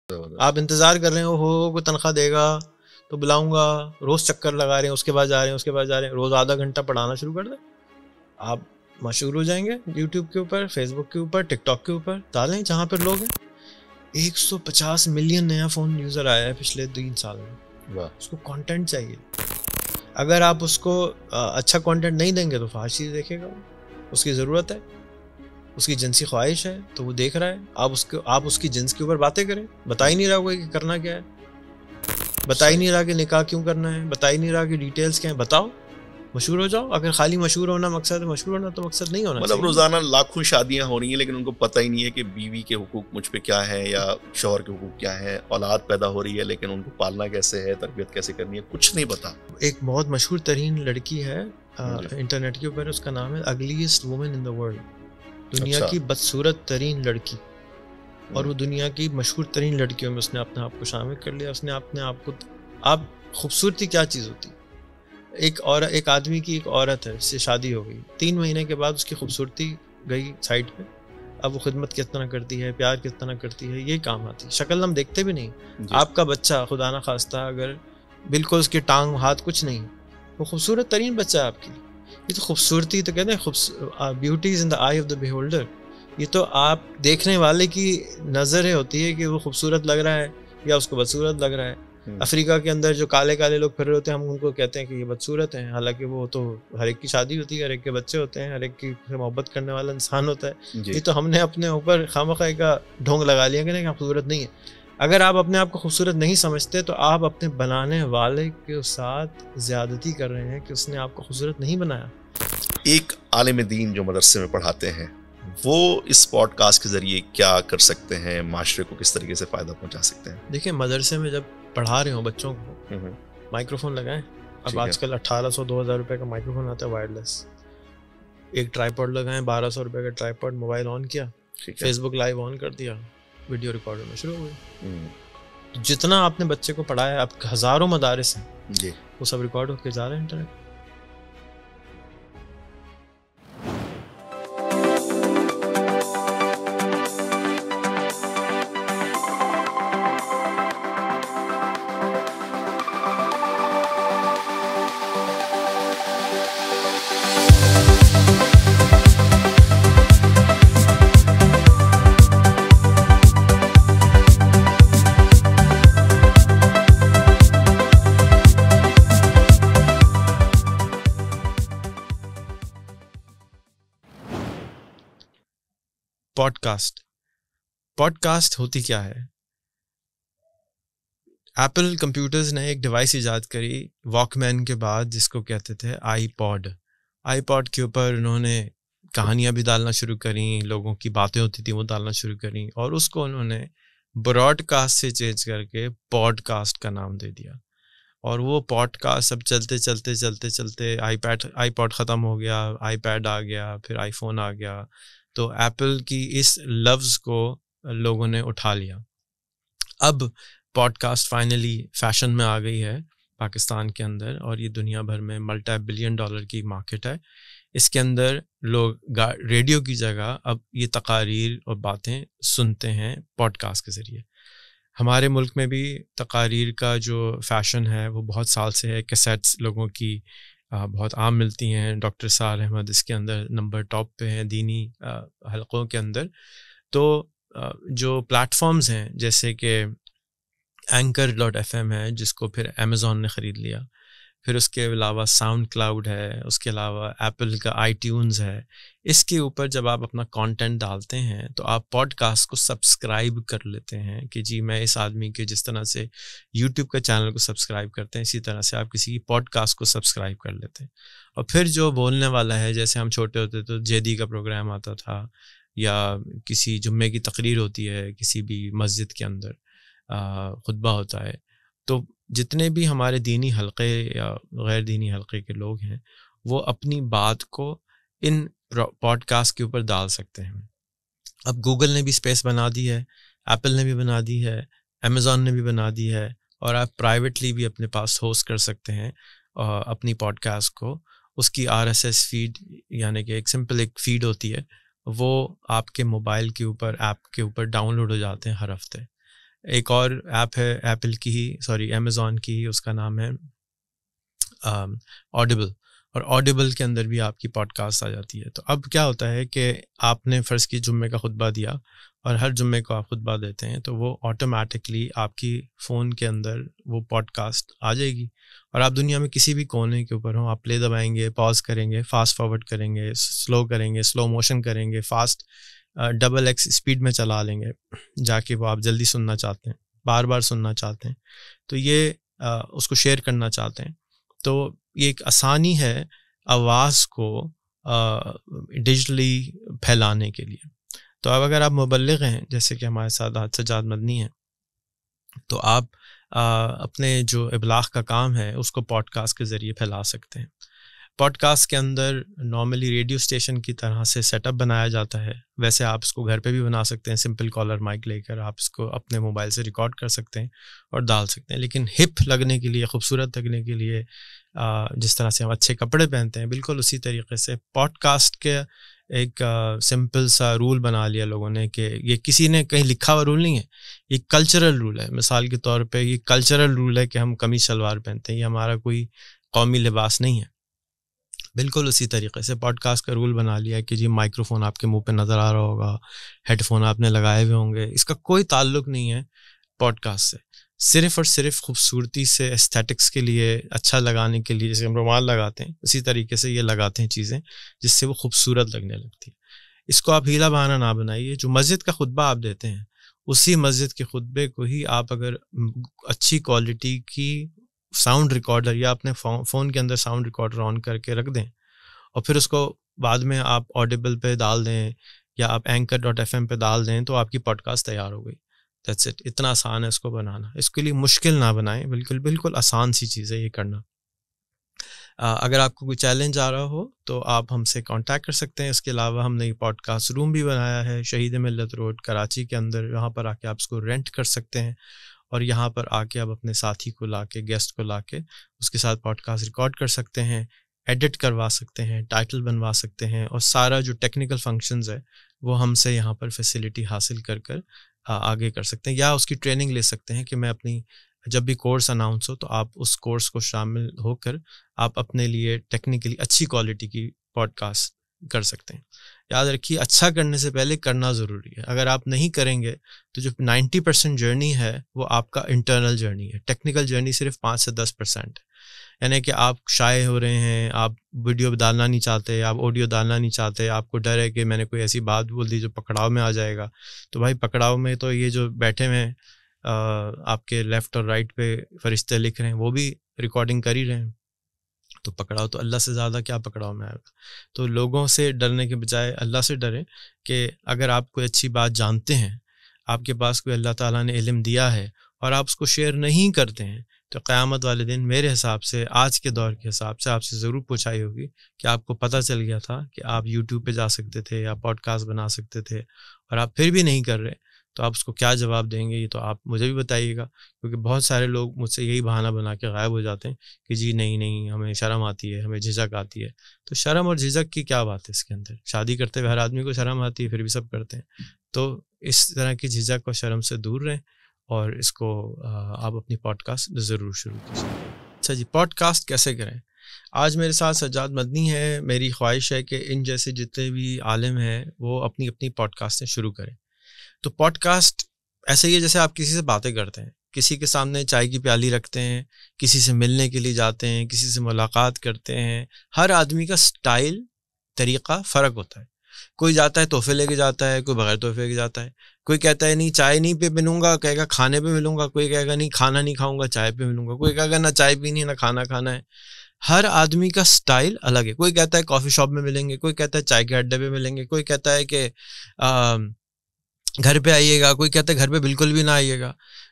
آپ انتظار کر رہے ہو کوئی تنخواہ دے گا تو بلاؤں گا, روز چکر لگا رہے ہیں, اس کے بعد جا رہے ہیں, اس کے بعد جا رہے ہیں, روز آدھا گھنٹہ پڑھانا شروع کر دیں, آپ مشہور ہو جائیں گے. یوٹیوب کے اوپر, فیس بک کے اوپر, ٹک ٹاک کے اوپر ڈالیں جہاں پر لوگ ہیں. 150 ملین نیا فون یوزر آیا ہے پچھلے 3 سال میں. اس کو کانٹینٹ چاہیے. اگر آپ اس کو اچھا کانٹینٹ نہیں دیں گے تو فحاشی دیکھے گا. اس کی ضرورت ہے, اس کی جنسی خواہش ہے تو وہ دیکھ رہا ہے. آپ اس کی جنس کے اوپر باتیں کریں. بتا ہی نہیں رہا کوئی کہ کرنا کیا ہے, بتا ہی نہیں رہا کہ نکاح کیوں کرنا ہے, بتا ہی نہیں رہا کہ ڈیٹیلز کیا ہیں. بتاؤ, مشہور ہو جاؤ. اگر خالی مشہور ہونا مقصد ہے, مشہور ہونا تو مقصد نہیں ہونا مطلب روزانہ لاکھوں شادیاں ہو رہی ہیں لیکن ان کو پتہ ہی نہیں ہے کہ بیوی کے حقوق مجھ پہ کیا ہے یا شوہر کے حقوق کیا ہے. اولاد پیدا ہو رہی ہے لیکن ان کو پالنا کیسے ہے, تربیت کیسے کرنی ہے, کچھ نہیں پتا. ایک بہت مشہور ترین لڑکی ہے انٹرنیٹ کے اوپر, اس کا نام ہے ugliest women in the world. دنیا کی بدصورت ترین لڑکی, اور وہ دنیا کی مشہور ترین لڑکیوں میں اس نے اپنے آپ کو شامل کر لیا. اس نے اپنے آپ کو, آپ خوبصورتی کیا چیز ہوتی, ایک آدمی کی ایک عورت ہے, اس سے شادی ہو گئی, 3 مہینے کے بعد اس کی خوبصورتی گئی سائڈ پہ. اب وہ خدمت کس طرح کرتی ہے, پیار کس طرح کرتی ہے, یہ کام آتی. شکل ہم دیکھتے بھی نہیں. آپ کا بچہ خدا نہ خواستہ اگر بالکل اس کی ٹانگ ہاتھ کچھ نہیں, وہ خوبصورت ترین بچہ ہے آپ کے لیے. یہ تو خوبصورتی تو کہتے ہیں beauty is in the I of the بیہولڈر. یہ تو آپ دیکھنے والے کی نظر ہوتی ہے کہ وہ خوبصورت لگ رہا ہے یا اس کو بدصورت لگ رہا ہے. افریقہ کے اندر جو کالے کالے لوگ پھر رہے ہوتے ہیں, ہم ان کو کہتے ہیں کہ یہ بدصورت ہیں, حالانکہ وہ تو ہر ایک کی شادی ہوتی ہے, ہر ایک کے بچے ہوتے ہیں, ہر ایک کی محبت کرنے والا انسان ہوتا ہے. یہ تو ہم نے اپنے اوپر خواہ کا ڈھونگ لگا لیا کہ خوبصورت نہیں ہے. اگر آپ اپنے آپ کو خوبصورت نہیں سمجھتے تو آپ اپنے بنانے والے کے ساتھ زیادتی کر رہے ہیں کہ اس نے آپ کو خوبصورت نہیں بنایا. ایک عالم دین جو مدرسے میں پڑھاتے ہیں, وہ اس پوڈ کاسٹ کے ذریعے کیا کر سکتے ہیں, معاشرے کو کس طریقے سے فائدہ پہنچا سکتے ہیں؟ دیکھیں, مدرسے میں جب پڑھا رہے ہوں بچوں کو, مائکرو فون لگائیں. اب آج کل 1800-2000 روپے کا مائکرو فون آتا ہے وائرلیس. ایک ٹرائی پوڈ لگائیں, 1200 روپے کا ٹرائی پوڈ. موبائل آن کیا, فیس بک لائیو آن کر دیا, ویڈیو ریکارڈ ہونا شروع ہو گئی. جتنا آپ نے بچے کو پڑھایا ہے, اب ہزاروں مدارس ہیں, وہ سب ریکارڈ ہو کے جا رہے ہیں انٹرنیٹ. پوڈ کاسٹ ہوتی کیا ہے؟ ایپل کمپیوٹرز نے ایک ڈیوائس ایجاد کری واک مین کے بعد, جس کو کہتے تھے آئی پوڈ. آئی پوڈ کے اوپر انہوں نے کہانیاں بھی ڈالنا شروع کریں, لوگوں کی باتیں ہوتی تھیں وہ ڈالنا شروع کریں, اور اس کو انہوں نے براڈ کاسٹ سے چینج کر کے پوڈ کاسٹ کا نام دے دیا. اور وہ پوڈ کاسٹ اب چلتے چلتے چلتے چلتے آئی پوڈ ختم ہو گیا, آئی پیڈ آ گیا, پھر آئی فون آ گیا. تو ایپل کی اس لفظ کو لوگوں نے اٹھا لیا. اب پوڈ کاسٹ فائنلی فیشن میں آ گئی ہے پاکستان کے اندر, اور یہ دنیا بھر میں $multi billion کی مارکیٹ ہے. اس کے اندر لوگ ریڈیو کی جگہ اب یہ تقاریر اور باتیں سنتے ہیں پوڈ کاسٹ کے ذریعے. ہمارے ملک میں بھی تقاریر کا جو فیشن ہے وہ بہت سال سے ہے. کیسٹس لوگوں کی بہت عام ملتی ہیں. ڈاکٹر سعد احمد اس کے اندر نمبر ٹاپ پہ ہیں دینی حلقوں کے اندر. تو جو پلیٹ فارمز ہیں جیسے کہ Anchor.fm ہے, جس کو پھر امیزون نے خرید لیا, پھر اس کے علاوہ ساؤنڈ کلاؤڈ ہے, اس کے علاوہ ایپل کا iTunes ہے. اس کے اوپر جب آپ اپنا کانٹینٹ ڈالتے ہیں تو آپ پوڈ کاسٹ کو سبسکرائب کر لیتے ہیں کہ جی میں اس آدمی کے جس طرح سے یوٹیوب کا چینل کو سبسکرائب کرتے ہیں, اسی طرح سے آپ کسی کی پوڈ کاسٹ کو سبسکرائب کر لیتے ہیں. اور پھر جو بولنے والا ہے, جیسے ہم چھوٹے ہوتے تو جیدی کا پروگرام آتا تھا, یا کسی جمعے کی تقریر ہوتی ہے کسی بھی مسجد کے اندر, خطبہ ہوتا ہے, تو جتنے بھی ہمارے دینی حلقے یا غیر دینی حلقے کے لوگ ہیں وہ اپنی بات کو ان پوڈ کاسٹ کے اوپر ڈال سکتے ہیں. اب گوگل نے بھی اسپیس بنا دی ہے, ایپل نے بھی بنا دی ہے, امیزون نے بھی بنا دی ہے, اور آپ پرائیویٹلی بھی اپنے پاس ہوسٹ کر سکتے ہیں اپنی پوڈ کاسٹ کو. اس کی RSS فیڈ یعنی کہ ایک سمپل ایک فیڈ ہوتی ہے, وہ آپ کے موبائل کے اوپر ایپ کے اوپر ڈاؤن لوڈ ہو جاتے ہیں ہر ہفتے. ایک اور ایپ ہے ایپل کی ہی امیزون کی ہی، اس کا نام ہے آڈیبل، اور آڈیبل کے اندر بھی آپ کی پوڈ کاسٹ آ جاتی ہے. تو اب کیا ہوتا ہے کہ آپ نے فرض کی جمعے کا خطبہ دیا اور ہر جمعے کو آپ خطبہ دیتے ہیں، تو وہ آٹومیٹکلی آپ کی فون کے اندر وہ پوڈ کاسٹ آ جائے گی، اور آپ دنیا میں کسی بھی کونے کے اوپر ہوں، آپ پلے دبائیں گے، پاز کریں گے، فاسٹ فارورڈ کریں گے، سلو کریں گے، سلو موشن کریں گے، فاسٹ ڈبل ایکس اسپیڈ میں چلا لیں گے جا کے، وہ آپ جلدی سننا چاہتے ہیں، بار بار سننا چاہتے ہیں، تو یہ اس کو شیئر کرنا چاہتے ہیں. تو یہ ایک آسانی ہے آواز کو ڈیجیٹلی پھیلانے کے لیے. تو اب اگر آپ مبلغ ہیں جیسے کہ ہمارے ساتھ آج سجاد مدنی ہیں، تو آپ اپنے جو ابلاغ کا کام ہے اس کو پوڈ کاسٹ کے ذریعے پھیلا سکتے ہیں. پوڈ کاسٹ کے اندر نارملی ریڈیو اسٹیشن کی طرح سے سیٹ اپ بنایا جاتا ہے، ویسے آپ اس کو گھر پہ بھی بنا سکتے ہیں، سمپل کالر مائک لے کر آپ اس کو اپنے موبائل سے ریکارڈ کر سکتے ہیں اور ڈال سکتے ہیں. لیکن ہپ لگنے کے لیے، خوبصورت لگنے کے لیے، جس طرح سے ہم اچھے کپڑے پہنتے ہیں، بالکل اسی طریقے سے پوڈ کاسٹ کے ایک سمپل سا رول بنا لیا لوگوں نے کہ یہ کسی نے کہیں لکھا ہوا رول نہیں ہے، یہ کلچرل رول ہے. مثال کے طور پہ یہ کلچرل رول ہے کہ ہم قمیص شلوار پہنتے ہیں، یہ ہمارا کوئی قومی لباس نہیں ہے. بالکل اسی طریقے سے پوڈ کاسٹ کا رول بنا لیا کہ جی مائکرو فون آپ کے منہ پہ نظر آ رہا ہوگا، ہیڈ فون آپ نے لگائے ہوئے ہوں گے. اس کا کوئی تعلق نہیں ہے پوڈ کاسٹ سے، صرف اور صرف خوبصورتی سے، ایستھیٹکس کے لیے، اچھا لگانے کے لیے. جیسے ہم رومال لگاتے ہیں اسی طریقے سے یہ لگاتے ہیں چیزیں جس سے وہ خوبصورت لگنے لگتی ہے. اس کو آپ ہیلا بہانہ نہ بنائیے. جو مسجد کا خطبہ آپ دیتے ہیں اسی مسجد کے خطبے کو ہی آپ اگر اچھی کوالٹی کی ساؤنڈ ریکارڈر یا اپنے فون کے اندر ساؤنڈ ریکارڈر آن کر کے رکھ دیں اور پھر اس کو بعد میں آپ آڈیبل پہ ڈال دیں یا آپ Anchor.fm پہ ڈال دیں تو آپ کی پوڈ کاسٹ تیار ہو گئی. That's it. اتنا آسان ہے اس کو بنانا. اس کے لیے مشکل نہ بنائیں، بالکل آسان سی چیز ہے یہ کرنا. اگر آپ کو کوئی چیلنج آ رہا ہو تو آپ ہم سے کانٹیکٹ کر سکتے ہیں. اس کے علاوہ ہم نے پوڈ کاسٹ روم بھی بنایا ہے شہید ملت روڈ کراچی کے اندر. یہاں پر آ کے آپ اس کو رینٹ کر سکتے ہیں اور یہاں پر آ کے آپ اپنے ساتھی کو لا کے، گیسٹ کو لا کے اس کے ساتھ پوڈ کاسٹ ریکارڈ کر سکتے ہیں، ایڈٹ کروا سکتے ہیں، ٹائٹل بنوا سکتے ہیں، اور سارا جو ٹیکنیکل فنکشنز ہے وہ ہم سے یہاں پر فیسلٹی حاصل کر آگے کر سکتے ہیں. یا اس کی ٹریننگ لے سکتے ہیں کہ میں اپنی جب بھی کورس اناؤنس ہو تو آپ اس کورس کو شامل ہو کر آپ اپنے لیے ٹیکنیکلی اچھی کوالٹی کی پوڈ کاسٹ کر سکتے ہیں. یاد رکھیے اچھا کرنے سے پہلے کرنا ضروری ہے. اگر آپ نہیں کریں گے تو جو 90% جرنی ہے وہ آپ کا انٹرنل جرنی ہے. ٹیکنیکل جرنی صرف 5 سے 10% ہے. یعنی کہ آپ شائع ہو رہے ہیں، آپ ویڈیو ڈالنا نہیں چاہتے، آپ آڈیو ڈالنا نہیں چاہتے، آپ کو ڈر ہے کہ میں نے کوئی ایسی بات بول دی جو پکڑاؤ میں آ جائے گا. تو بھائی پکڑاؤ میں تو یہ جو بیٹھے ہوئے آپ کے لیفٹ اور رائٹ پہ فرشتے لکھ رہے ہیں وہ بھی ریکارڈنگ کر ہی رہے ہیں. تو پکڑاؤ تو اللہ سے زیادہ کیا پکڑاؤ میں آئے گا. تو لوگوں سے ڈرنے کے بجائے اللہ سے ڈریں کہ اگر آپ کوئی اچھی بات جانتے ہیں، آپ کے پاس کوئی اللہ تعالیٰ نے علم دیا ہے اور آپ اس کو شیئر نہیں کرتے ہیں، تو قیامت والے دن میرے حساب سے، آج کے دور کے حساب سے، آپ سے ضرور پوچھائی ہوگی کہ آپ کو پتہ چل گیا تھا کہ آپ یوٹیوب پہ جا سکتے تھے یا پوڈ کاسٹ بنا سکتے تھے اور آپ پھر بھی نہیں کر رہے، تو آپ اس کو کیا جواب دیں گے؟ یہ تو آپ مجھے بھی بتائیے گا، کیونکہ بہت سارے لوگ مجھ سے یہی بہانہ بنا کے غائب ہو جاتے ہیں کہ جی نہیں ہمیں شرم آتی ہے، ہمیں جھجک آتی ہے. تو شرم اور جھجک کی کیا بات ہے اس کے اندر؟ شادی کرتے ہوئے ہر آدمی کو شرم آتی ہے، پھر بھی سب کرتے ہیں. تو اس طرح کی جھجک اور شرم سے دور رہیں اور اس کو آپ اپنی پوڈ کاسٹ ضرور شروع کیجیے. اچھا جی، پوڈ کاسٹ کیسے کریں؟ آج میرے ساتھ سجاد مدنی ہے. میری خواہش ہے کہ ان جیسے جتنے بھی عالم ہیں وہ اپنی اپنی پوڈ کاسٹیں شروع کریں. تو پوڈ کاسٹ ایسے ہی ہے جیسے آپ کسی سے باتیں کرتے ہیں، کسی کے سامنے چائے کی پیالی رکھتے ہیں، کسی سے ملنے کے لیے جاتے ہیں، کسی سے ملاقات کرتے ہیں. ہر آدمی کا سٹائل، طریقہ فرق ہوتا ہے. کوئی جاتا ہے تحفے لے کے جاتا ہے، کوئی بغیر تحفے کے جاتا ہے. کوئی کہتا ہے نہیں چائے نہیں پہ ملوں گا، کہے گا کھانے پہ ملوں گا. کوئی کہے گا نہیں کھانا نہیں کھاؤں گا، چائے پہ ملوں گا. کوئی کہے گا نہ چائے پینی ہے نہ کھانا کھانا ہے. ہر آدمی کا سٹائل الگ ہے. کوئی کہتا ہے کافی شاپ میں ملیں گے، کوئی کہتا ہے چائے کے اڈے پہ ملیں گے، کوئی کہتا ہے کہ گھر پہ آئیے گا، کوئی کہتا ہے گھر پہ بالکل بھی نہ آئیے گا.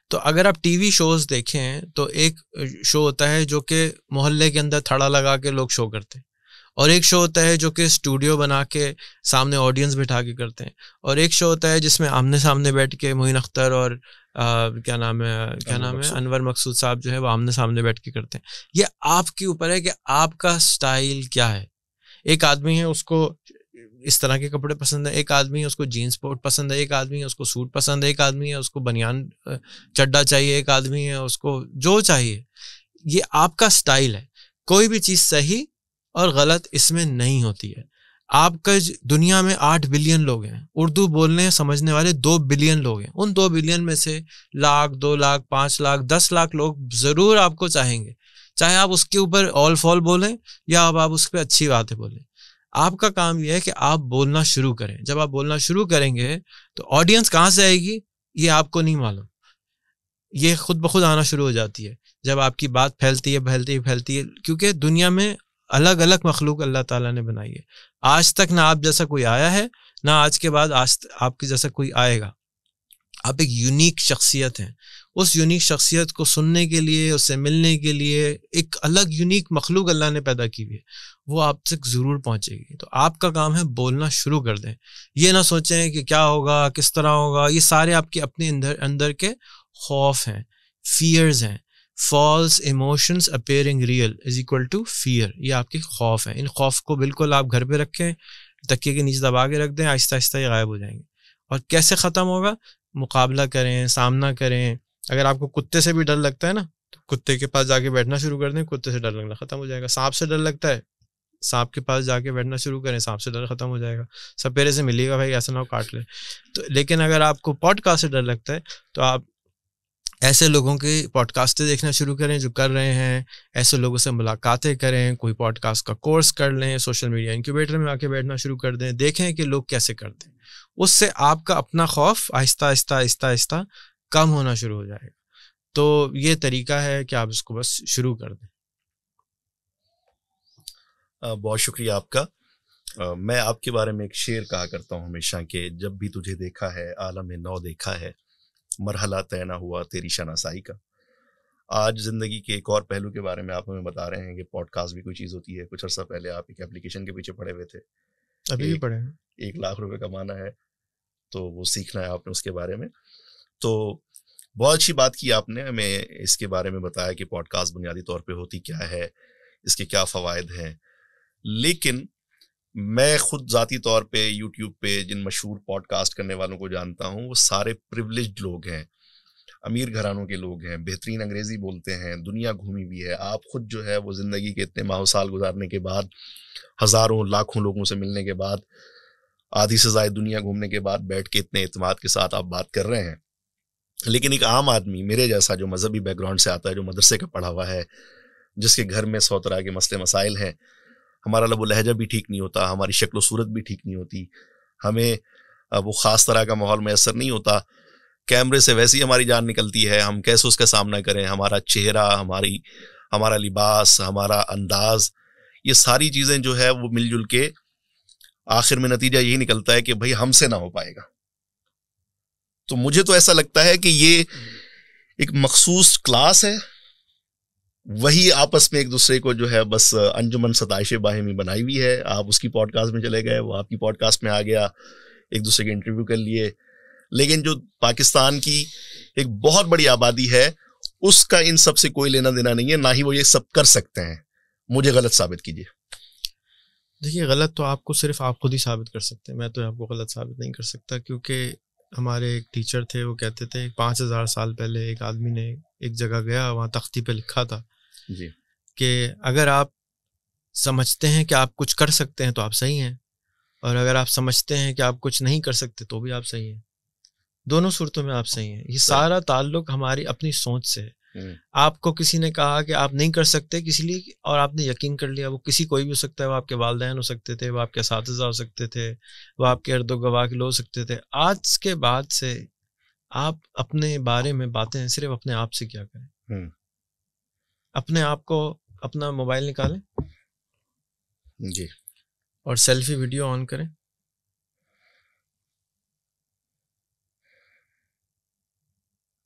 تو اگر آپ ٹی وی شوز دیکھیں تو ایک شو ہوتا ہے جو کہ محلے کے اندر تھڑا لگا کے لوگ شو کرتے ہیں، اور ایک شو ہوتا ہے جو کہ اسٹوڈیو بنا کے سامنے آڈینس بٹھا کے کرتے ہیں، اور ایک شو ہوتا ہے جس میں آمنے سامنے بیٹھ کے معین اختر اور کیا نام ہے انور مقصود صاحب جو ہے وہ آمنے سامنے بیٹھ کے کرتے ہیں. یہ آپ کے اوپر ہے کہ آپ کا سٹائل کیا ہے. ایک آدمی ہے اس کو اس طرح کے کپڑے پسند ہیں، ایک آدمی ہے اس کو جینس کوٹ پسند ہے، ایک آدمی ہے اس کو سوٹ پسند ہے، ایک آدمی ہے اس کو بنیان چڈا چاہیے، ایک آدمی ہے اس کو جو چاہیے. یہ آپ کا سٹائل ہے. کوئی بھی چیز صحیح اور غلط اس میں نہیں ہوتی ہے. آپ کا دنیا میں 8 بلین لوگ ہیں، اردو بولنے سمجھنے والے 2 بلین لوگ ہیں. ان 2 بلین میں سے 1 لاکھ 2 لاکھ 5 لاکھ 10 لاکھ لوگ ضرور آپ کو چاہیں گے، چاہے آپ اس کے اوپر آل فال بولیں یا اب آپ اس پہ اچھی باتیں بولیں. آپ کا کام یہ ہے کہ آپ بولنا شروع کریں. جب آپ بولنا شروع کریں گے تو آڈینس کہاں سے آئے گی یہ آپ کو نہیں معلوم، یہ خود بخود آنا شروع ہو جاتی ہے جب آپ کی بات پھیلتی ہے، کیونکہ دنیا میں الگ الگ مخلوق اللہ تعالیٰ نے بنائی ہے. آج تک نہ آپ جیسا کوئی آیا ہے، نہ آج کے بعد آپ کے جیسا کوئی آئے گا. آپ ایک یونیک شخصیت ہیں. اس یونیک شخصیت کو سننے کے لیے، اس سے ملنے کے لیے ایک الگ یونیک مخلوق اللہ نے پیدا کی ہوئی ہے، وہ آپ تک ضرور پہنچے گی. تو آپ کا کام ہے بولنا شروع کر دیں. یہ نہ سوچیں کہ کیا ہوگا، کس طرح ہوگا. یہ سارے آپ کے اپنے اندر کے خوف ہیں، فیئرز ہیں. False emotions appearing real is equal to fear. یہ آپ کے خوف ہیں. ان خوف کو بالکل آپ گھر پہ رکھیں، تکیے کے نیچے دبا کے رکھ دیں، آہستہ آہستہ یہ غائب ہو جائیں گے. اور کیسے ختم ہوگا؟ مقابلہ کریں، سامنا کریں. اگر آپ کو کتے سے بھی ڈر لگتا ہے نا تو کتے کے پاس جا کے بیٹھنا شروع کر دیں، کتے سے ڈر لگنا ختم ہو جائے گا. سانپ سے ڈر لگتا ہے، سانپ کے پاس جا کے بیٹھنا شروع کریں، سانپ سے ڈر ختم ہو جائے گا. سپیرے سے ملے گا بھائی، ایسا نہ ہو کاٹ لے. تو لیکن اگر آپ کو پوڈ کاسٹ سے ڈر لگتا ہے تو آپ ایسے لوگوں کے پوڈ کاسٹیں دیکھنا شروع کریں جو کر رہے ہیں، ایسے لوگوں سے ملاقاتیں کریں، کوئی پوڈ کاسٹ کا کورس کر لیں، سوشل میڈیا انکیوبیٹر میں آ کے بیٹھنا شروع کر دیں، دیکھیں کہ لوگ کیسے کرتے ہیں. اس سے آپ کا اپنا خوف آہستہ آہستہ آہستہ آہستہ کم ہونا شروع ہو جائے گا. تو یہ طریقہ ہے کہ آپ اس کو بس شروع کر دیں. بہت شکریہ آپ کا. میں آپ کے بارے میں ایک شعر کہا کرتا ہوں ہمیشہ کہ جب بھی تجھے دیکھا ہے عالم نو دیکھا ہے، مرحلہ طے نہ ہوا تیری شناسائی کا. آج زندگی کے ایک اور پہلو کے بارے میں آپ ہمیں بتا رہے ہیں کہ پوڈ کاسٹ بھی کوئی چیز ہوتی ہے. کچھ عرصہ پہلے آپ ایک اپلیکیشن کے پیچھے پڑے ہوئے تھے، ابھی بھی پڑھے ہیں. 1 لاکھ روپے کمانا ہے تو وہ سیکھنا ہے آپ نے اس کے بارے میں. تو بہت اچھی بات کی آپ نے، ہمیں اس کے بارے میں بتایا کہ پوڈ کاسٹ بنیادی طور پہ ہوتی کیا ہے، اس کے کیا فوائد ہیں. لیکن میں خود ذاتی طور پہ یوٹیوب پہ جن مشہور پوڈ کاسٹ کرنے والوں کو جانتا ہوں، وہ سارے پریولیجڈ لوگ ہیں، امیر گھرانوں کے لوگ ہیں، بہترین انگریزی بولتے ہیں، دنیا گھومی بھی ہے. آپ خود جو ہے وہ زندگی کے اتنے ماہ و سال گزارنے کے بعد، ہزاروں لاکھوں لوگوں سے ملنے کے بعد، آدھی سے زائد دنیا گھومنے کے بعد بیٹھ کے اتنے اعتماد کے ساتھ آپ بات کر رہے ہیں. لیکن ایک عام آدمی میرے جیسا جو مذہبی بیک گراؤنڈ سے آتا ہے، جو مدرسے کا پڑھا ہوا ہے، جس کے گھر میں 100 طرح کے مسئلے مسائل ہیں، ہمارا لب و لہجہ بھی ٹھیک نہیں ہوتا، ہماری شکل و صورت بھی ٹھیک نہیں ہوتی، ہمیں وہ خاص طرح کا ماحول میسر نہیں ہوتا، کیمرے سے ویسی ہماری جان نکلتی ہے، ہم کیسے اس کا سامنا کریں، ہمارا چہرہ، ہمارا لباس، ہمارا انداز، یہ ساری چیزیں جو ہے وہ مل جل کے آخر میں نتیجہ یہی نکلتا ہے کہ بھائی ہم سے نہ ہو پائے گا. تو مجھے تو ایسا لگتا ہے کہ یہ ایک مخصوص کلاس ہے، وہی آپس میں ایک دوسرے کو جو ہے بس انجمن ستائش باہمی بنائی ہوئی ہے. آپ اس کی پوڈ کاسٹ میں چلے گئے، وہ آپ کی پوڈ کاسٹ میں آ گیا، ایک دوسرے کے انٹرویو کر لیے. لیکن جو پاکستان کی ایک بہت بڑی آبادی ہے، اس کا ان سب سے کوئی لینا دینا نہیں ہے، نہ ہی وہ یہ سب کر سکتے ہیں. مجھے غلط ثابت کیجیے. دیکھیے، غلط تو آپ کو صرف آپ خود ہی ثابت کر سکتے ہیں، میں تو آپ کو غلط ثابت نہیں کر سکتا. کیونکہ ہمارے ایک ٹیچر تھے، وہ کہتے تھے 5000 سال پہلے ایک آدمی نے ایک جگہ گیا، وہاں تختی پہ لکھا تھا جی کہ اگر آپ سمجھتے ہیں کہ آپ کچھ کر سکتے ہیں تو آپ صحیح ہیں، اور اگر آپ سمجھتے ہیں کہ آپ کچھ نہیں کر سکتے تو بھی آپ صحیح ہیں. دونوں صورتوں میں آپ صحیح ہیں. یہ سارا تعلق ہماری اپنی سوچ سے ہے. آپ کو کسی نے کہا کہ آپ نہیں کر سکتے کسی لیے، اور آپ نے یقین کر لیا. وہ کسی کوئی بھی ہو سکتا ہے، وہ آپ کے والدین ہو سکتے تھے، وہ آپ کے اساتذہ ہو سکتے تھے، وہ آپ کے ارد و گواہ کے لوگ ہو سکتے تھے. آج کے بعد سے آپ اپنے بارے میں باتیں صرف اپنے آپ سے کیا کریں. اپنے آپ کو اپنا موبائل نکالیں جی اور سیلفی ویڈیو آن کریں،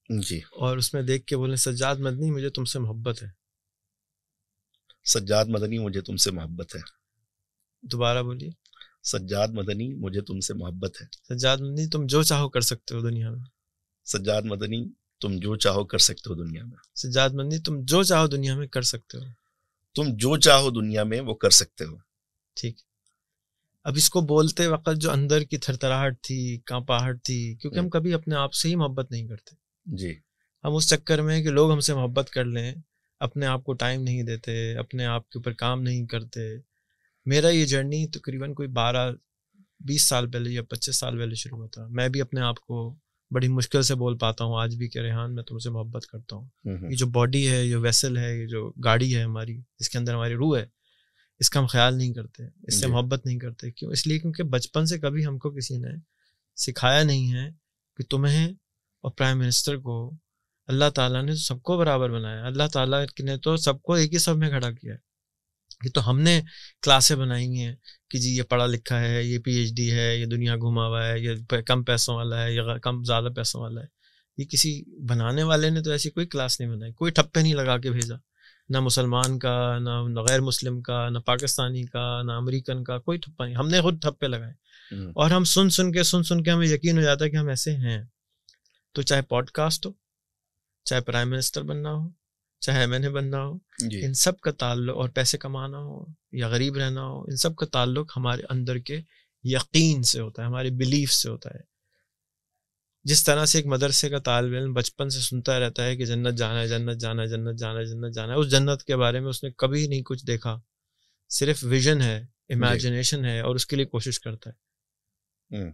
جی، اور اس میں دیکھ کے بولیں سجاد مدنی مجھے تم سے محبت ہے. سجاد مدنی مجھے تم سے محبت ہے. دوبارہ بولیے. سجاد مدنی مجھے تم سے محبت ہے. سجاد مدنی تم جو چاہو کر سکتے ہو دنیا میں. سجاد مدنی تم جو چاہو کر سکتے ہو دنیا میں. سجاد مدنی تم جو چاہو دنیا میں کر سکتے ہو. تم جو چاہو دنیا میں وہ کر سکتے ہو. ٹھیک. اب اس کو بولتے وقت جو اندر کی تھرتھراہٹ تھی، کانپاہٹ تھی، کیونکہ ہم کبھی اپنے آپ سے ہی محبت نہیں کرتے جی. ہم اس چکر میں کہ لوگ ہم سے محبت کر لیں، اپنے آپ کو ٹائم نہیں دیتے، اپنے آپ کے اوپر کام نہیں کرتے. میرا یہ جرنی تقریباً کوئی 12-20 سال پہلے یا 25 سال پہلے شروع ہوا تھا. میں بھی اپنے آپ کو بڑی مشکل سے بول پاتا ہوں آج بھی کہ ریحان میں تم سے محبت کرتا ہوں. یہ جو باڈی ہے، یہ ویسل ہے، یہ جو گاڑی ہے ہماری، اس کے اندر ہماری روح ہے، اس کا ہم خیال نہیں کرتے، اس سے محبت نہیں کرتے. کیوں؟ اس لیے کیونکہ بچپن سے کبھی ہم کو کسی نے سکھایا نہیں ہے کہ تمہیں اور پرائم منسٹر کو اللہ تعالیٰ نے سب کو برابر بنایا. اللہ تعالیٰ نے تو سب کو ایک ہی صف میں کھڑا کیا ہے. یہ تو ہم نے کلاسیں بنائی ہیں کہ جی یہ پڑھا لکھا ہے، یہ پی ایچ ڈی ہے، یہ دنیا گھوما ہوا ہے، یہ کم پیسوں والا ہے، یہ کم زیادہ پیسوں والا ہے. یہ کسی بنانے والے نے تو ایسی کوئی کلاس نہیں بنائی، کوئی ٹھپے نہیں لگا کے بھیجا، نہ مسلمان کا، نہ غیر مسلم کا، نہ پاکستانی کا، نہ امریکن کا، کوئی ٹھپا نہیں. ہم نے خود ٹھپے لگائے اور ہم سن کے ہمیں یقین ہو جاتا ہے کہ ہم ایسے ہیں. تو چاہے پوڈ کاسٹ ہو، چاہے پرائم منسٹر بننا ہو، چاہے ایم این اے بننا ہو، ان سب کا تعلق، اور پیسے کمانا ہو یا غریب رہنا ہو، ان سب کا تعلق ہمارے اندر کے یقین سے ہوتا ہے، ہمارے بلیف سے ہوتا ہے. جس طرح سے ایک مدرسے کا طالب علم بچپن سے سنتا رہتا ہے کہ جنت جانا ہے، جنت جانا ہے، جنت جانا ہے، جنت جانا ہے، اس جنت کے بارے میں اس نے کبھی نہیں کچھ دیکھا، صرف ویژن ہے، امیجنیشن ہے، اور اس کے لیے کوشش کرتا ہے.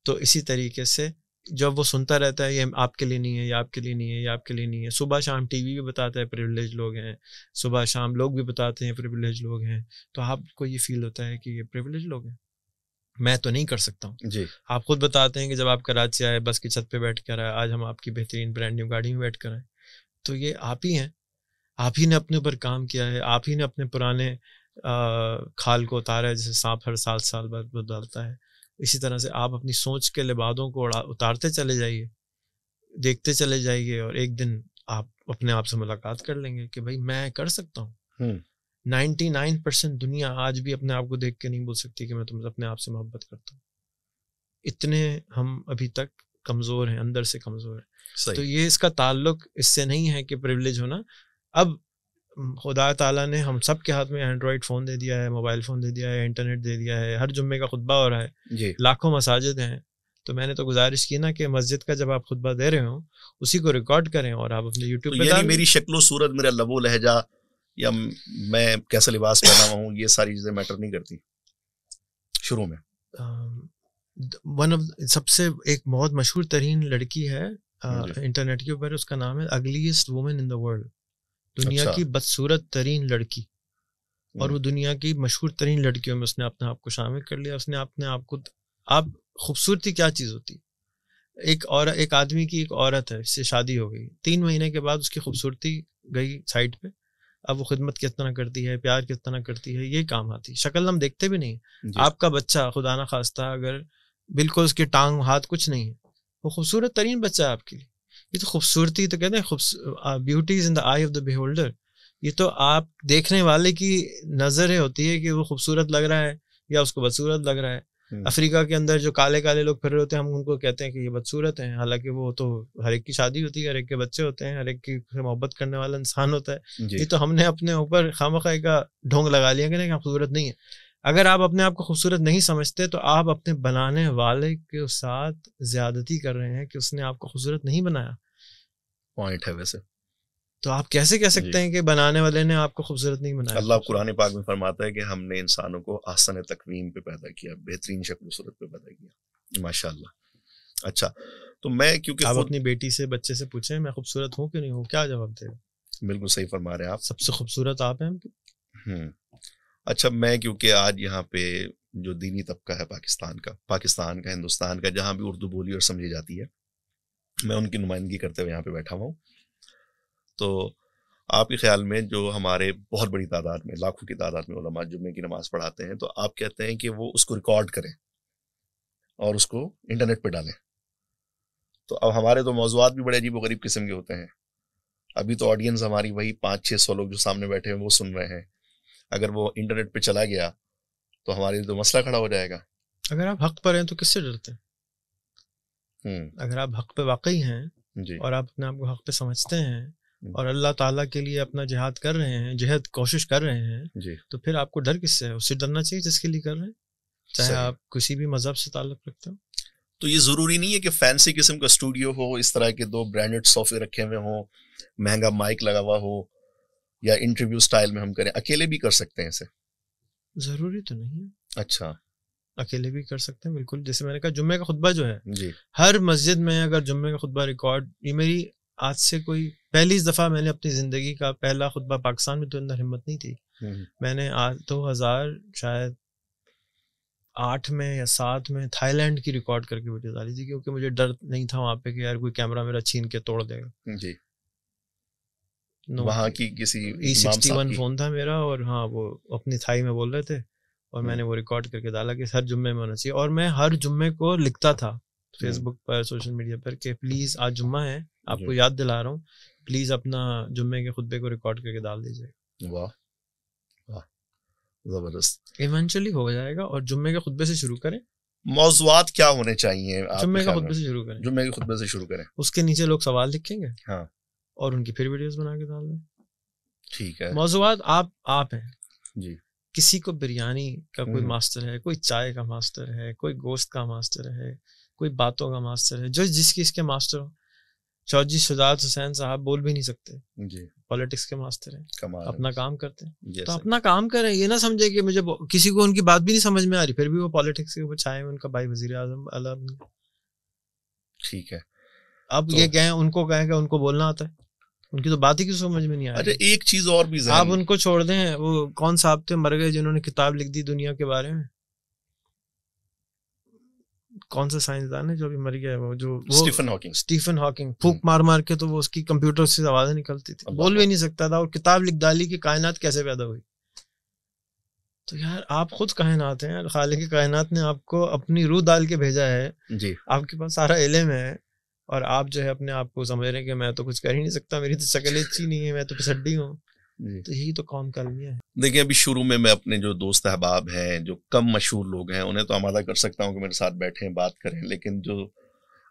تو اسی طریقے سے جب وہ سنتا رہتا ہے یہ آپ کے لیے نہیں ہے، یہ آپ کے لیے نہیں ہے، یہ آپ کے لیے نہیں ہے. صبح شام ٹی وی بھی بتاتا ہے پریویلیج لوگ ہیں، صبح شام لوگ بھی بتاتے ہیں پریویلیج لوگ ہیں. تو آپ کو یہ فیل ہوتا ہے کہ یہ پریویلیج لوگ ہیں، میں تو نہیں کر سکتا ہوں. جی. آپ خود بتاتے ہیں کہ جب آپ کراچی آئے، بس کی چھت پہ بیٹھ کر آئے، آج ہم آپ کی بہترین برانڈ نیو گاڑی میں بیٹھ کر آئے. تو یہ آپ ہی ہیں، آپ ہی نے اپنے اوپر کام کیا ہے، آپ ہی نے اپنے پرانے کھال کو اتارا ہے، جیسے سانپ ہر سال بعد بدلتا ہے. اسی طرح سے آپ اپنی سوچ کے لبادوں کو اتارتے چلے جائیے، دیکھتے چلے جائیے، اور ایک دن آپ اپنے آپ سے ملاقات کر لیں گے کہ بھائی میں کر سکتا ہوں. 99% دنیا آج بھی اپنے آپ کو دیکھ کے نہیں بول سکتی کہ میں تم سے اپنے آپ سے محبت کرتا ہوں. اتنے ہم ابھی تک کمزور ہیں، اندر سے کمزور ہیں. تو یہ اس کا تعلق اس سے نہیں ہے کہ پریویلیج ہونا. اب خدا تعالیٰ نے ہم سب کے ہاتھ میں اینڈرائڈ فون دے دیا ہے، موبائل فون دے دیا ہے، انٹرنیٹ دے دیا ہے، ہر جمعے کا خطبہ ہو رہا ہے، لاکھوں مساجد ہیں. تو میں نے تو گزارش کی نا کہ مسجد کا جب آپ خطبہ دے رہے ہوں اسی کو ریکارڈ کریں اور آپ اپنے یوٹیوب پہ ڈالیں. میری شکل و صورت، میرا لب و لہجہ، یا میں کیسا لباس پہنا ہوا ہوں، یہ ساری چیزیں میٹر نہیں کرتی شروع میں. سب سے ایک بہت مشہور ترین لڑکی ہے انٹرنیٹ کے اوپر، اس کا نام ہے ugliest women in the world, دنیا کی بدصورت ترین لڑکی. اور وہ دنیا کی مشہور ترین لڑکیوں میں اس نے اپنے آپ کو شامل کر لیا. اس نے اپنے آپ کو، آپ خوبصورتی کیا چیز ہوتی ہے؟ ایک آدمی کی ایک عورت ہے، اس سے شادی ہو گئی، 3 مہینے کے بعد اس کی خوبصورتی گئی سائڈ پہ. اب وہ خدمت کس طرح کرتی ہے، پیار کس طرح کرتی ہے، یہ کام آتی. شکل ہم دیکھتے بھی نہیں. آپ کا بچہ خدا نہ خواستہ اگر بالکل اس کی ٹانگ ہاتھ کچھ نہیں ہے، وہ خوبصورت ترین بچہ ہے آپ کے لیے. یہ تو خوبصورتی تو کہتے ہیں beauty is in the I of the بیہولڈر. یہ تو آپ دیکھنے والے کی نظر ہوتی ہے کہ وہ خوبصورت لگ رہا ہے یا اس کو بدصورت لگ رہا ہے. افریقہ کے اندر جو کالے کالے لوگ پھر رہے ہوتے ہیں، ہم ان کو کہتے ہیں کہ یہ بدصورت ہیں، حالانکہ وہ تو ہر ایک کی شادی ہوتی ہے، ہر ایک کے بچے ہوتے ہیں، ہر ایک کی محبت کرنے والا انسان ہوتا ہے. یہ تو ہم نے اپنے اوپر خامخواہ کا ڈھونگ لگا لیا کہ نہیں خوبصورت نہیں ہے. اگر آپ اپنے آپ کو خوبصورت نہیں سمجھتے تو آپ اپنے بنانے والے کے ساتھ زیادتی کر رہے ہیں کہ اس نے آپ کو خوبصورت نہیں بنایا. پوائنٹ ہے ویسے. تو آپ کیسے کہہ سکتے ہیں کہ بنانے والے نے آپ کو خوبصورت نہیں بنایا؟ اللہ قرآن پاک میں فرماتا ہے کہ ہم نے انسانوں کو احسن تقویم پہ پیدا کیا، بہترین شکل و صورت پہ پیدا کیا. ماشاءاللہ. اچھا، تو میں کیونکہ آپ اپنی بیٹی سے، بچے سے پوچھیں میں خوبصورت ہوں کہ نہیں ہوں، کیا جواب دے گا؟ بالکل صحیح فرما رہے ہیں آپ. سب سے خوبصورت آپ ہیں. اچھا، میں کیونکہ آج یہاں پہ جو دینی طبقہ ہے پاکستان کا، ہندوستان کا، جہاں بھی اردو بولی اور سمجھی جاتی ہے، میں ان کی نمائندگی کرتے ہوئے یہاں پہ بیٹھا ہوا ہوں. تو آپ کے خیال میں جو ہمارے بہت بڑی تعداد میں، لاکھوں کی تعداد میں علماء جمعے کی نماز پڑھاتے ہیں، تو آپ کہتے ہیں کہ وہ اس کو ریکارڈ کریں اور اس کو انٹرنیٹ پہ ڈالیں. تو اب ہمارے تو موضوعات بھی بڑے عجیب و غریب قسم کے ہوتے ہیں. ابھی تو آڈینس ہماری وہی 500-600 لوگ جو سامنے بیٹھے ہیں وہ سن رہے ہیں. اگر وہ انٹرنیٹ پہ چلا گیا تو ہمارے لیے تو مسئلہ کھڑا ہو جائے گا. اگر آپ حق پر ہیں تو کس سے ڈرتے ہیں؟ اگر آپ حق پہ واقعی ہیں اور آپ اپنے آپ کو حق پہ سمجھتے ہیں اور اللہ تعالیٰ کے لیے اپنا جہاد کر رہے ہیں، کوشش کر رہے ہیں، تو پھر آپ کو ڈر کس سے ہے؟ اس سے ڈرنا چاہیے جس کے لیے کر رہے ہیں. چاہے آپ کسی بھی مذہب سے تعلق رکھتے ہو. تو یہ ضروری نہیں ہے کہ فینسی قسم کا اسٹوڈیو ہو, اس طرح کے 2 برانڈڈ صوفے رکھے ہوئے ہوں, مہنگا مائک لگا ہوا ہو, یا انٹرویو سٹائل میں ہم کریں. اکیلے بھی کر سکتے ہیں اسے؟ ضروری تو نہیں ہے. اچھا, اکیلے بھی کر سکتے ہیں بالکل. جیسے میں نے کہا جمعے کا خطبہ جو ہے جی, ہر مسجد میں اگر جمعے کا خطبہ ریکارڈ, یہ میری آج سے کوئی پہلی دفعہ میں نے اپنی زندگی کا پہلا خطبہ, پاکستان میں تو اندر ہمت نہیں تھی, میں نے 2000 شاید 8 میں یا 7 میں تھائی لینڈ کی ریکارڈ کر کے ویڈیو ڈالی تھی, کیونکہ مجھے ڈر نہیں تھا وہاں پہ کہ یار کوئی کیمرہ میرا چھین کے توڑ دے گا. جی, وہاں کی کسی E61 فون تھا میرا, اور ہاں وہ اپنی تھائی میں بول رہے تھے, اور میں نے وہ ریکارڈ کر کے ڈالا کہ ہر جمعے میں ہونا چاہیے. اور میں ہر جمعے کو لکھتا تھا فیس بک پر, سوشل میڈیا پر, کہ پلیز آج جمعہ ہے, آپ کو یاد دلا رہا ہوں, پلیز اپنا جمعے کے خطبے کو ریکارڈ کر کے ڈال دیجیے. واہ واہ, زبردست. ایونچولی ہو جائے گا. اور جمعے کے خطبے سے شروع کریں. موضوعات کیا ہونے چاہیے؟ جمعے کا خطبے سے شروع کریں. جمعے کے خطبے سے شروع کریں. اس کے نیچے لوگ سوال لکھیں گے, ہاں, اور ان کی پھر ویڈیوز بنا کے ڈال دیں. ٹھیک ہے. موضوعات آپ ہیں جی. کسی کو بریانی کا کوئی ماسٹر ہے, کوئی چائے کا ماسٹر ہے, کوئی گوشت کا ماسٹر ہے, کوئی باتوں کا ماسٹر ہے, جو جس کی اس کے ماسٹر ہو. چودھری شجاعت حسین صاحب بول بھی نہیں سکتے جی, پالیٹکس کے ماسٹر ہیں, اپنا کام کرتے ہیں. تو yes, اپنا کام کریں, یہ نہ سمجھے کہ مجھے کسی کو ان کی بات بھی نہیں سمجھ میں آ رہی, پھر بھی وہ پالیٹکس کے اوپر چھائے ہوئے, ان کا بھائی وزیر اعظم اللہ. ٹھیک ہے. اب یہ کہیں ان کو کہیں کہ ان کو بولنا آتا ہے, ان کی تو بات ہی کسی سمجھ میں نہیں آ رہی. ایک چیز اور بھی آپ ان کو چھوڑ دیں, وہ کون صاحب تھے مر گئے جنہوں نے کتاب لکھ دی دنیا کے بارے میں, کون سا سائنسدان ہے جو بھی مر گیا, وہ جو اسٹیفن ہاکنگ, پھونک مار مار کے تو وہ اس کی کمپیوٹر سے آوازیں نکلتی تھی, بول بھی نہیں سکتا تھا, اور کتاب لکھ ڈالی کہ کائنات کیسے پیدا ہوئی. تو یار آپ خود کائنات ہیں, خالق کائنات نے آپ کو اپنی روح ڈال کے بھیجا ہے جی, آپ کے پاس سارا علم ہے, اور آپ جو ہے اپنے آپ کو سمجھ رہے ہیں کہ میں تو کچھ کر ہی نہیں سکتا, میری تو شکل اچھی نہیں ہے, میں تو پسڈی ہوں. تو یہی تو قوم کا المیہ ہے. دیکھیں ابھی شروع میں اپنے جو دوست احباب ہیں, جو کم مشہور لوگ ہیں, انہیں تو آمادہ کر سکتا ہوں کہ میرے ساتھ بیٹھیں بات کریں, لیکن جو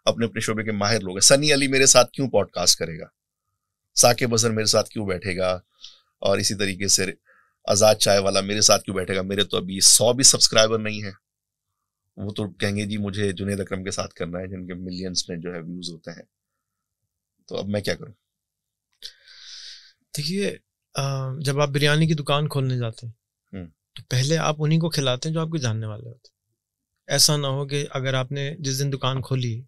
اپنے اپنے شعبے کے ماہر لوگ ہیں, سنی علی میرے ساتھ کیوں پوڈ کاسٹ کرے گا, ثاقب اظہر میرے ساتھ کیوں بیٹھے گا, اور اسی طریقے سے آزاد چائے والا میرے ساتھ کیوں بیٹھے گا. میرے تو ابھی 100 بھی سبسکرائبر نہیں ہیں, وہ تو کہیں گے جی مجھے جنید اکرم کے ساتھ کرنا ہے جن کے ملینز میں جو ہے ویوز ہوتے ہیں. تو اب میں کیا کروں؟ دیکھیے, جب آپ بریانی کی دکان کھولنے جاتے ہیں تو پہلے آپ انہیں کو کھلاتے ہیں جو آپ کے جاننے والے ہوتے ہیں. ایسا نہ ہو کہ اگر آپ نے جس دن دکان کھولی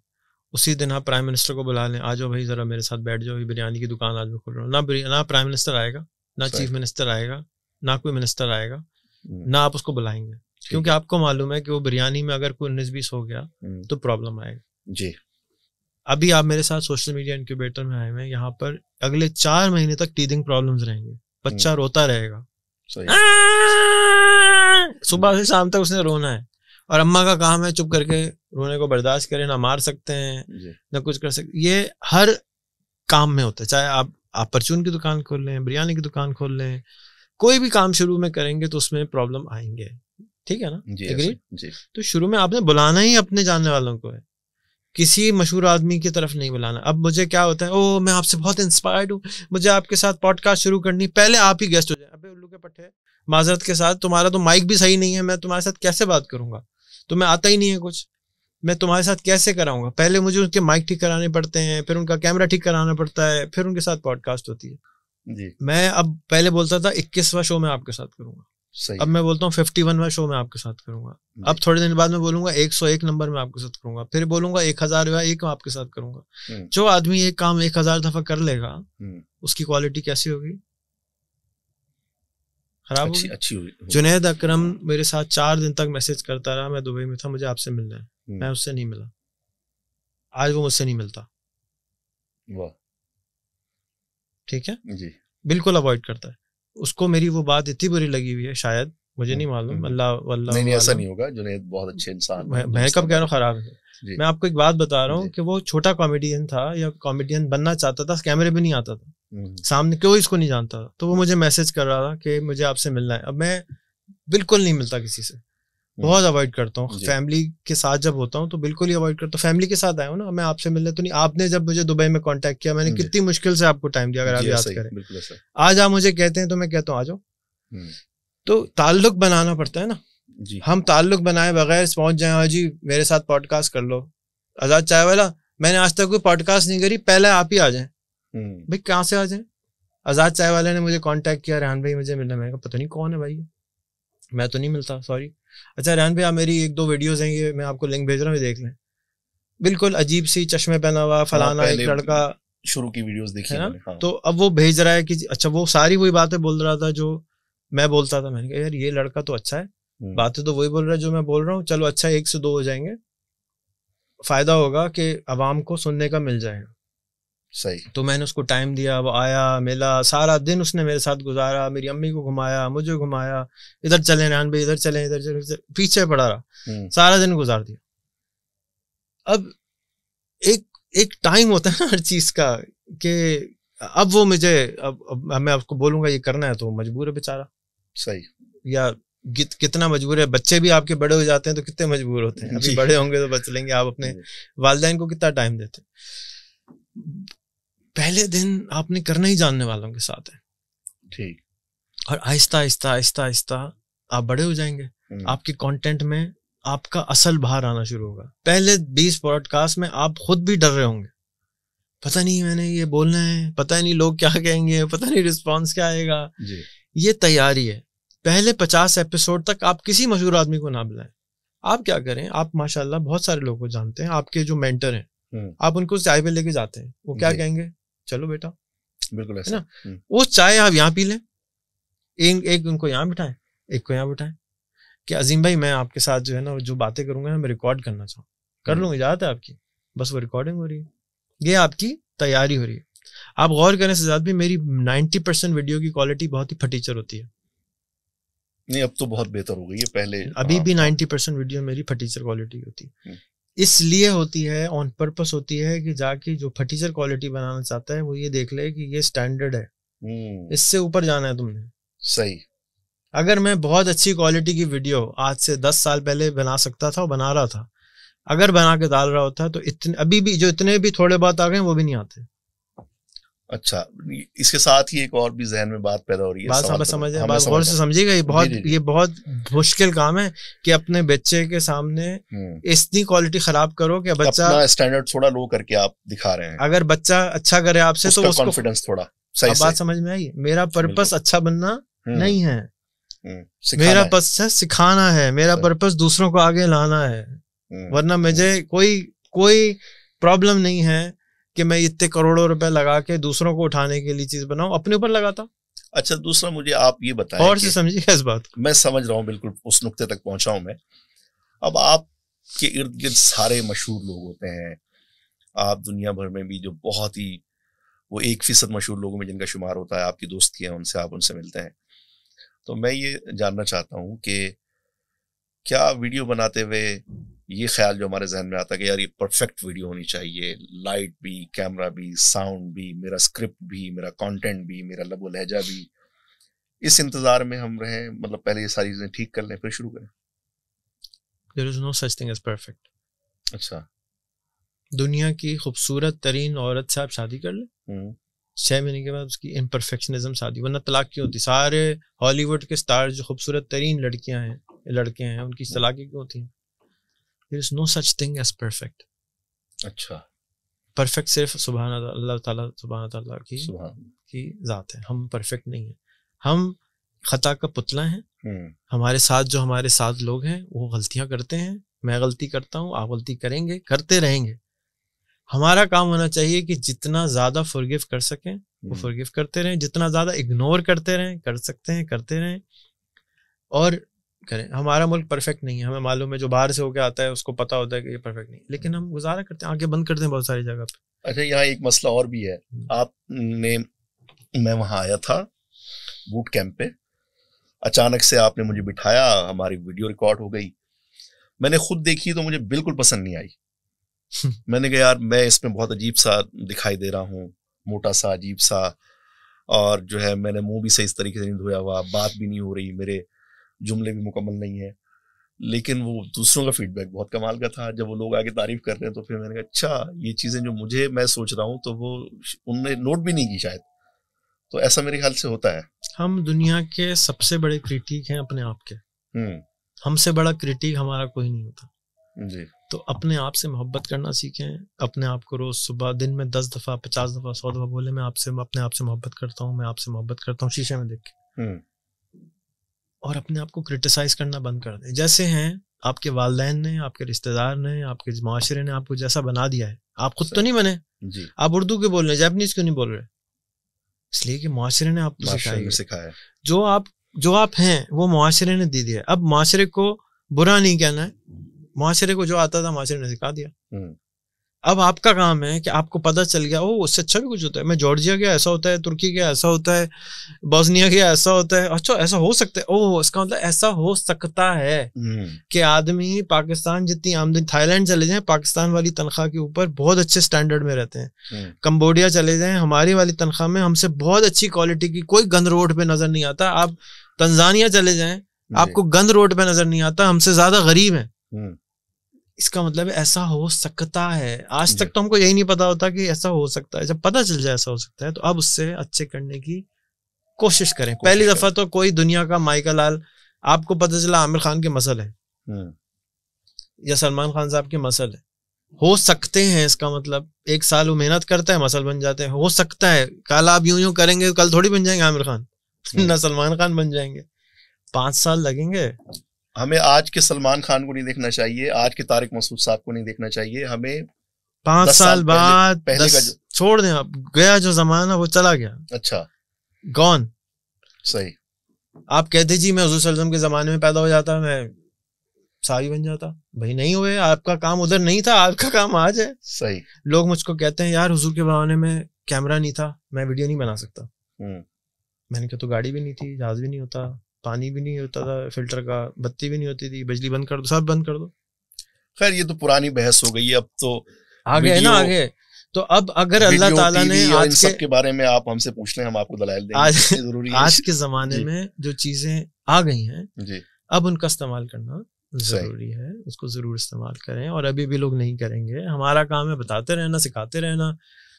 اسی دن آپ پرائم منسٹر کو بلا لیں, آ جاؤ بھائی ذرا میرے ساتھ بیٹھ جاؤ, بریانی کی دکان آج میں کھول رہا ہوں. نہ پرائم منسٹر آئے گا, نہ چیف منسٹر آئے گا, نہ کوئی منسٹر آئے گا, نہ آپ اس کو بلائیں گے, کیونکہ آپ کو معلوم ہے کہ وہ بریانی میں اگر کوئی 19-20 ہو گیا تو پرابلم آئے گا. جی, ابھی آپ میرے ساتھ سوشل میڈیا انکیوبیٹر میں آئے ہوئے, یہاں پر اگلے 4 مہینے تک ٹیتھنگ پرابلمز رہیں گے, بچہ روتا رہے گا, صبح سے شام تک اس نے رونا ہے, اور اماں کا کام ہے چپ کر کے رونے کو برداشت کرے, نہ مار سکتے ہیں نہ کچھ کر سکتے. یہ ہر کام میں ہوتا ہے, چاہے آپ پرچون کی دکان کھول لیں, بریانی کی دکان کھول لیں, کوئی بھی کام شروع میں کریں گے تو اس میں پرابلم آئیں گے. ٹھیک ہے نا, جی. تو شروع میں آپ نے بلانا ہی اپنے جاننے والوں کو ہے, کسی مشہور آدمی کی طرف نہیں بلانا. اب مجھے کیا ہوتا ہے, او میں آپ سے بہت انسپائرڈ ہوں, مجھے آپ کے ساتھ پوڈ کاسٹ شروع کرنی, پہلے آپ ہی گیسٹ ہو جائیں. ابے الو کے پٹھے, معذرت کے ساتھ تمہارا تو مائک بھی صحیح نہیں ہے, میں تمہارے ساتھ کیسے بات کروں گا, تمہیں آتا ہی نہیں ہے کچھ, میں تمہارے ساتھ کیسے کراؤں گا. پہلے مجھے ان کے مائک ٹھیک کرانے پڑتے ہیں, پھر ان کا کیمرہ ٹھیک کرانا پڑتا ہے, پھر ان کے ساتھ پوڈ کاسٹ ہوتی ہے. جی, میں اب پہلے بولتا تھا 21واں شو میں آپ کے ساتھ کروں گا, اب میں بولتا ہوں 51واں شو میں آپ کے ساتھ کروں گا. اب تھوڑے دن بعد میں بولوں گا 101 نمبر میں آپ کے ساتھ کروں گا, پھر بولوں گا 1001 میں آپ کے ساتھ کروں گا. جو آدمی ایک کام 1000 دفعہ کر لے گا اس کی کوالٹی کیسی ہوگی, خراب ہوگی. اچھی ہوگی. جنید اکرم میرے ساتھ 4 دن تک میسج کرتا رہا, میں دبئی میں تھا, مجھے آپ سے ملنا ہے, میں اس سے نہیں ملا, آج وہ مجھ سے نہیں ملتا. ٹھیک ہے جی, بالکل اوائڈ کرتا ہے. اس کو میری وہ بات اتنی بری لگی ہوئی ہے, شاید مجھے نہیں معلوم, اللہ واللہ نہیں ایسا نہیں ہوگا. جنید بہت اچھے انسان, میں کب کہہ رہا ہوں خراب ہے. میں آپ کو ایک بات بتا رہا ہوں کہ وہ چھوٹا کامیڈین تھا یا کامیڈین بننا چاہتا تھا, کیمرے پہ نہیں آتا تھا, سامنے کوئی اس کو نہیں جانتا تھا, تو وہ مجھے میسج کر رہا تھا کہ مجھے آپ سے ملنا ہے. اب میں بالکل نہیں ملتا کسی سے, بہت اوائڈ کرتا ہوں. فیملی کے ساتھ جب ہوتا ہوں تو بالکل ہی اوائڈ کرتا ہوں. فیملی کے ساتھ آیا ہوں نا, میں آپ سے ملنے تو نہیں. آپ نے جب مجھے دبئی میں کانٹیکٹ کیا, میں نے کتنی مشکل سے آپ کو ٹائم دیا, اگر آپ یاد کریں. آج آپ مجھے کہتے ہیں تو میں کہتا ہوں آ جاؤ. تو تعلق بنانا پڑتا ہے نا, جی ہم تعلق بنائے بغیر پہنچ جائیں ہاں جی میرے ساتھ پوڈ کاسٹ کر لو. آزاد چائے والا میں نے آج تک کوئی پوڈ کاسٹ نہیں کری, پہلے آپ ہی آ جائیں. بھائی کہاں سے آ جائیں؟ آزاد چائے والے نے مجھے کانٹیکٹ کیا, ریحان بھائی مجھے ملنا. میں نے کہا پتہ نہیں کون ہے بھائی, میں تو نہیں ملتا, سوری. اچھا ریحان بھائی آپ میری 1-2 ویڈیوز ہیں, یہ میں آپ کو لنک بھیج رہا ہوں, یہ دیکھ لیں. بالکل عجیب سی چشمے پہنا ہوا فلانا ایک لڑکا, شروع کی ویڈیوز دیکھی ہے نا. تو اب وہ بھیج رہا ہے کہ اچھا وہ ساری وہی باتیں بول رہا تھا جو میں بولتا تھا. میں نے کہا یار یہ لڑکا تو اچھا ہے, باتیں تو وہی بول رہا ہے جو میں بول رہا ہوں, چلو اچھا 1 سے 2 ہو جائیں گے, فائدہ ہوگا کہ عوام کو سننے کا مل جائے گا. صحیح. تو میں نے اس کو ٹائم دیا, وہ آیا ملا, سارا دن اس نے میرے ساتھ گزارا, میری امی کو گھمایا, مجھے گھمایا, ادھر چلیں ریحان بھائی ادھر چلیں, ادھر چلیں, پیچھے پڑا رہا, سارا دن گزار دیا. اب ایک ٹائم ہوتا ہے نا ہر چیز کا, کہ اب وہ مجھے اب میں آپ کو بولوں گا یہ کرنا ہے تو مجبور ہے بیچارہ. صحیح. یا کتنا مجبور ہے, بچے بھی آپ کے بڑے ہو جاتے ہیں تو کتنے مجبور ہوتے ہیں, ابھی بڑے ہوں گے تو بچ لیں گے, آپ اپنے والدین کو کتنا ٹائم دیتے ہیں. پہلے دن آپ نے کرنا ہی جاننے والوں کے ساتھ ہے, ٹھیک, اور آہستہ آہستہ آہستہ آہستہ آپ بڑے ہو جائیں گے. آپ کے کانٹینٹ میں آپ کا اصل باہر آنا شروع ہوگا. پہلے 20 پوڈ کاسٹ میں آپ خود بھی ڈر رہے ہوں گے, پتہ نہیں میں نے یہ بولنا ہے, پتہ نہیں لوگ کیا کہیں گے, پتہ نہیں رسپانس کیا آئے گا. یہ تیاری ہے. پہلے 50 ایپیسوڈ تک آپ کسی مشہور آدمی کو نہ بلائیں. آپ کیا کریں, آپ ماشاءاللہ بہت سارے لوگوں کو جانتے ہیں, آپ کے جو مینٹر ہیں, آپ ان کو چائے پہ لے کے جاتے ہیں, وہ کیا کہیں گے, چلو بیٹا, بالکل ہے نا, وہ چائے آپ یہاں پی لیں, ایک ان کو یہاں بٹھائیں, ایک کو یہاں بٹھائیں, کہ عظیم بھائی میں آپ کے ساتھ جو ہے نا جو باتیں کروں گا میں ریکارڈ کرنا چاہوں, کر لوں, اجازت ہے آپ کی, بس وہ ریکارڈنگ ہو رہی ہے, یہ آپ کی تیاری ہو رہی ہے. آپ غور کریں سجاد بھی, میری 90% ویڈیو کی کوالٹی بہت ہی پھٹیچر ہوتی ہے. نہیں اب تو بہت بہتر ہو گئی ہے, پہلے ابھی بھی 90% ویڈیو میری پھٹیچر کوالٹی ہوتی ہے. اس لیے ہوتی ہے, آن پرپس ہوتی ہے, کہ جا کے جو پھٹیچر کوالٹی بنانا چاہتا ہے وہ یہ دیکھ لے کہ یہ سٹینڈرڈ ہے, اس سے اوپر جانا ہے تم نے. صحیح. اگر میں بہت اچھی کوالٹی کی ویڈیو آج سے 10 سال پہلے بنا سکتا تھا, اور بنا رہا تھا, اگر بنا کے ڈال رہا ہوتا تو ابھی بھی جو اتنے بھی تھوڑے بہت آ گئے وہ بھی نہیں آتے. اچھا, اس کے ساتھ ہی ایک اور بھی ذہن میں بات پیدا ہو رہی ہے, بات سمجھے, بات غور سے سمجھے گا. یہ بہت مشکل کام ہے کہ اپنے بچے کے سامنے اتنی کوالٹی خراب کرو کہ بچہ اپنا اسٹینڈرڈ تھوڑا لو کر کے آپ دکھا رہے ہیں. اگر بچہ اچھا کرے آپ سے تو اس کو کانفیڈنس تھوڑا صحیح. بات سمجھ میں آئی. میرا پرپس اچھا بننا نہیں ہے, میرا پرپس سکھانا ہے, میرا پرپس دوسروں کو آگے لانا ہے. ورنہ مجھے کوئی پرابلم نہیں ہے کہ میں اتنے کروڑوں روپے لگا کے دوسروں کو اٹھانے کے لیے چیز بناؤں, اپنے اوپر لگاتا. اچھا, دوسرا مجھے آپ یہ بتائیں, اور سے سمجھیے اس بات کو. میں سمجھ رہا ہوں, بالکل اس نقطے تک پہنچا ہوں میں. اب آپ کے ارد گرد سارے مشہور لوگ ہوتے ہیں, آپ دنیا بھر میں بھی جو بہت ہی وہ 1% مشہور لوگوں میں جن کا شمار ہوتا ہے, آپ کی دوست کی ہیں, آپ ان سے ملتے ہیں. تو میں یہ جاننا چاہتا ہوں کہ کیا ویڈیو بناتے ہوئے یہ خیال جو ہمارے ذہن میں آتا ہے کہ یار یہ پرفیکٹ ویڈیو ہونی چاہیے, لائٹ بھی, کیمرہ بھی, ساؤنڈ بھی, میرا اسکرپٹ بھی, میرا کانٹینٹ بھی, میرا لب و لہجہ بھی, اس انتظار میں ہم رہیں, مطلب پہلے یہ ساری چیزیں ٹھیک کر لیں پھر شروع کریں؟ There is no such thing as perfect. اچھا, دنیا کی خوبصورت ترین عورت سے آپ شادی کر لیں, 6 مہینے کے بعد اس کی امپرفیکشنزم شادی, ورنہ طلاق کیوں ہوتی؟ سارے ہالی ووڈ کے سٹار جو خوبصورت ترین لڑکیاں ہیں, لڑکے ہیں, ان کی طلاقیں کیوں ہوتی ہیں؟ There is no such thing as perfect. اچھا, پرفیکٹ صرف سبحان اللہ تعالیٰ سبحان تعالیٰ کی ذات ہے. ہم پرفیکٹ نہیں ہیں, ہم خطا کا پتلا ہیں. ہمارے ساتھ لوگ ہیں وہ غلطیاں کرتے ہیں, میں غلطی کرتا ہوں, آپ غلطی کریں گے, کرتے رہیں گے. ہمارا کام ہونا چاہیے کہ جتنا زیادہ فورگیو کر سکیں وہ فورگیو کرتے رہیں, جتنا زیادہ اگنور کرتے رہیں, کر سکتے ہیں کرتے رہیں اور کریں. ہمارا ملک پرفیکٹ نہیں ہے, ہمیں معلوم ہے, جو باہر سے ہو کے آتا ہے اس کو پتا ہوتا ہے کہ یہ پرفیکٹ نہیں, لیکن ہم گزارا کرتے ہیں, آنکھیں بند کرتے ہیں بہت ساری جگہ پہ. اچھا, یہاں ایک مسئلہ اور بھی ہے. میں وہاں آیا تھا بوٹ کیمپ پہ, اچانک سے آپ نے مجھے بٹھایا, ہماری ویڈیو ریکارڈ ہو گئی, میں نے خود دیکھی تو مجھے بالکل پسند نہیں آئی. میں نے کہا یار میں اس میں بہت عجیب سا دکھائی دے رہا ہوں, موٹا سا, عجیب سا, اور جو ہے میں نے منہ بھی صحیح اس طریقے سے نہیں دھویا ہوا, بات بھی نہیں ہو رہی, میرے جملے بھی مکمل نہیں ہیں. لیکن وہ دوسروں کا فیڈ بیک بہت کمال کا تھا. جب وہ لوگ آگے تعریف کر رہے ہیں تو پھر میں نے کہا اچھا یہ چیزیں جو میں سوچ رہا ہوں تو وہ ان نے نوٹ بھی نہیں کی شاید. تو ایسا میرے خیال سے ہوتا ہے. ہم دنیا کے سب سے بڑے کریٹیک ہیں اپنے آپ کے. ہم سے بڑا کریٹک ہمارا کوئی نہیں ہوتا جی. تو اپنے آپ سے محبت کرنا سیکھیں. اپنے آپ کو روز صبح دن میں 10 دفعہ 50 دفعہ 100 دفعہ بولے میں آپ سے اپنے آپ سے محبت کرتا ہوں, میں آپ سے محبت کرتا ہوں, شیشے میں دیکھ کے. اور اپنے آپ کو کرٹیسائز کرنا بند کر دیں. جیسے ہیں آپ کے والدین نے, آپ کے رشتہ دار نے, آپ کے معاشرے نے آپ کو جیسا بنا دیا ہے, آپ خود تو نہیں بنے. آپ اردو کیوں بول رہے ہیں, جاپنیز کیوں نہیں بول رہے؟ اس لیے کہ معاشرے نے آپ کو سکھایا. جو آپ ہیں وہ معاشرے نے دے دیا. اب معاشرے کو برا نہیں کہنا ہے, معاشرے کو جو آتا تھا معاشرے نے سکھا دیا. اب آپ کا کام ہے کہ آپ کو پتہ چل گیا اس سے اچھا بھی کچھ ہوتا ہے. میں جارجیا گیا ایسا ہوتا ہے, ترکی گیا ایسا ہوتا ہے, بوسنیا گیا ایسا ہوتا ہے. اچھا ایسا ہو سکتا ہے, اس کا مطلب ایسا ہو سکتا ہے کہ آدمی پاکستان جتنی آمدنی, تھائی لینڈ چلے جائیں پاکستان والی تنخواہ کے اوپر بہت اچھے سٹینڈرڈ میں رہتے ہیں. کمبوڈیا چلے جائیں ہماری والی تنخواہ میں ہم سے بہت اچھی کوالٹی کی کوئی گند روڈ پہ نظر نہیں آتا. آپ تنزانیہ چلے جائیں آپ کو گند روڈ پہ نظر نہیں آتا, ہم سے زیادہ غریب ہیں. اس کا مطلب ایسا ہو سکتا ہے. آج تک تو ہم کو یہی نہیں پتا ہوتا کہ ایسا ہو سکتا ہے. جب پتا چل جائے ایسا ہو سکتا ہے تو اب اس سے اچھے کرنے کی کوشش کریں. پہلی دفعہ تو کوئی دنیا کا مائیکل لال, آپ کو پتا چلا عامر خان کے مسئلے ہے یا سلمان خان صاحب کے مسئلے ہو سکتے ہیں. اس کا مطلب 1 سال وہ محنت کرتا ہے مسئلہ بن جاتے ہیں. ہو سکتا ہے کل آپ یوں کریں گے کل تھوڑی بن جائیں گے عامر خان, نہ سلمان خان بن جائیں گے. 5 سال لگیں گے. ہمیں آج کے سلمان خان کو نہیں دیکھنا چاہیے, آج کے طارق مسعود صاحب کو نہیں دیکھنا چاہیے. ہمیں 5 سال بعد چھوڑ دیں. آپ گیا جو زمانہ وہ چلا گیا. اچھا گون. صحیح. آپ کہتے جی میں حضور صلی اللہ علیہ وسلم کے زمانے میں پیدا ہو جاتا میں صحابی بن جاتا. بھائی نہیں ہوئے, آپ کا کام ادھر نہیں تھا, آپ کا کام آج ہے. صحیح. لوگ مجھ کو کہتے ہیں یار حضور کے زمانے میں کیمرہ نہیں تھا, میں ویڈیو نہیں بنا سکتا. میں نے کہا تو گاڑی بھی نہیں تھی, جہاز بھی نہیں ہوتا, پانی بھی نہیں ہوتا تھا فلٹر کا, بتی بھی نہیں ہوتی تھی, بجلی بند کر دو, سب بند کر دو. خیر یہ تو پرانی بحث ہو گئی. اب تو آگے ہے نا آگے. تو اب اگر اللہ تعالیٰ نے آج سب کے بارے میں آپ ہم سے پوچھ لیں, ہم آپ کو دلائل دیں گے. آج کے زمانے میں جو چیزیں آ گئی ہیں اب ان کا استعمال کرنا ضروری ہے. اس کو ضرور استعمال کریں. اور ابھی بھی لوگ نہیں کریں گے. ہمارا کام ہے بتاتے رہنا, سکھاتے رہنا.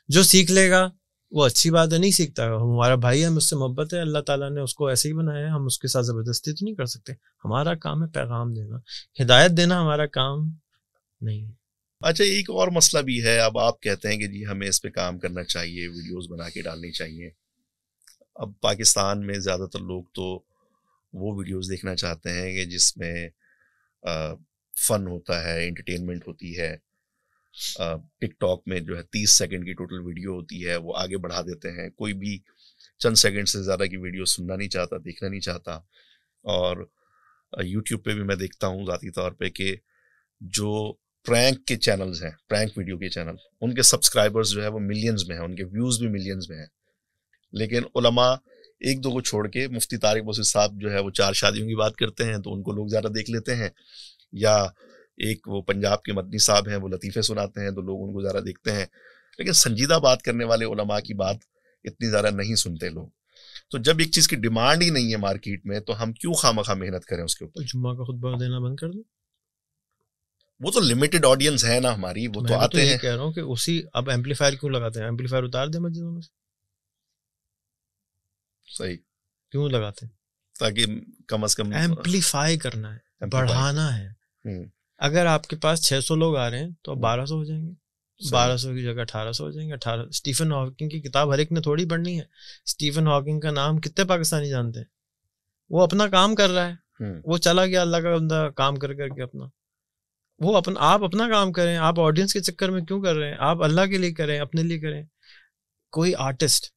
جو سیکھ لے گا وہ اچھی بات ہے, نہیں سیکھتا ہمارا بھائی ہے, مجھ سے محبت ہے, اللہ تعالیٰ نے اس کو ایسے ہی بنایا ہے, ہم اس کے ساتھ زبردستی تو نہیں کر سکتے. ہمارا کام ہے پیغام دینا, ہدایت دینا ہمارا کام نہیں ہے. اچھا ایک اور مسئلہ بھی ہے. اب آپ کہتے ہیں کہ جی ہمیں اس پہ کام کرنا چاہیے, ویڈیوز بنا کے ڈالنی چاہیے. اب پاکستان میں زیادہ تر لوگ تو وہ ویڈیوز دیکھنا چاہتے ہیں کہ جس میں فن ہوتا ہے, انٹرٹینمنٹ ہوتی ہے. ٹک ٹاک میں جو ہے 30 سیکنڈ کی ٹوٹل ویڈیو ہوتی ہے, وہ آگے بڑھا دیتے ہیں. کوئی بھی چند سیکنڈ سے زیادہ کی ویڈیو سننا نہیں چاہتا, دیکھنا نہیں چاہتا. اور یوٹیوب پہ بھی میں دیکھتا ہوں ذاتی طور پہ کہ جو پرینک کے چینلز ہیں, پرینک ویڈیو کے چینل, ان کے سبسکرائبرز جو ہے وہ ملینز میں ہیں, ان کے ویوز بھی ملینز میں ہیں. لیکن علماء 1-2 کو چھوڑ کے, مفتی طارق مسعود صاحب جو ہے وہ 4 شادیوں کی بات کرتے ہیں تو ان کو لوگ زیادہ دیکھ لیتے ہیں. یا ایک وہ پنجاب کے مدنی صاحب ہیں, وہ لطیفے سناتے ہیں تو لوگ ان کو زیادہ دیکھتے ہیں. لیکن سنجیدہ بات کرنے والے علماء کی بات اتنی زیادہ نہیں سنتے لوگ. تو جب ایک چیز کی ڈیمانڈ ہی نہیں ہے مارکیٹ میں تو ہم کیوں خواہ محنت کریں اس کے اوپر. جمعہ کا خطبہ دینا بند کر دو. وہ تو لمیٹڈ آڈینس ہے نا ہماری, وہ تو آتے ہیں. کہہ رہا ہوں کہ اسی اب ایمپلیفائر کیوں لگاتے ہیں, ایمپلیفائر اتار دیں مسجدوں میں سے. صحیح. کیوں لگاتے ہیں؟ تاکہ کم از کم ایمپلیفائی کرنا ہے, بڑھانا ہے. اگر آپ کے پاس 600 لوگ آ رہے ہیں تو اب 1200 ہو جائیں گے, 1200 کی جگہ 1800 ہو جائیں گے. 18 اسٹیفن ہاکنگ کی کتاب ہر ایک نے تھوڑی پڑھنی ہے. اسٹیفن ہاکنگ کا نام کتنے پاکستانی جانتے ہیں؟ وہ اپنا کام کر رہا ہے, وہ چلا گیا اللہ کا بندہ کام کر کے اپنا. وہ آپ اپنا کام کریں. آپ آڈینس کے چکر میں کیوں کر رہے ہیں؟ آپ اللہ کے لیے کریں, اپنے لیے کریں. کوئی آرٹسٹ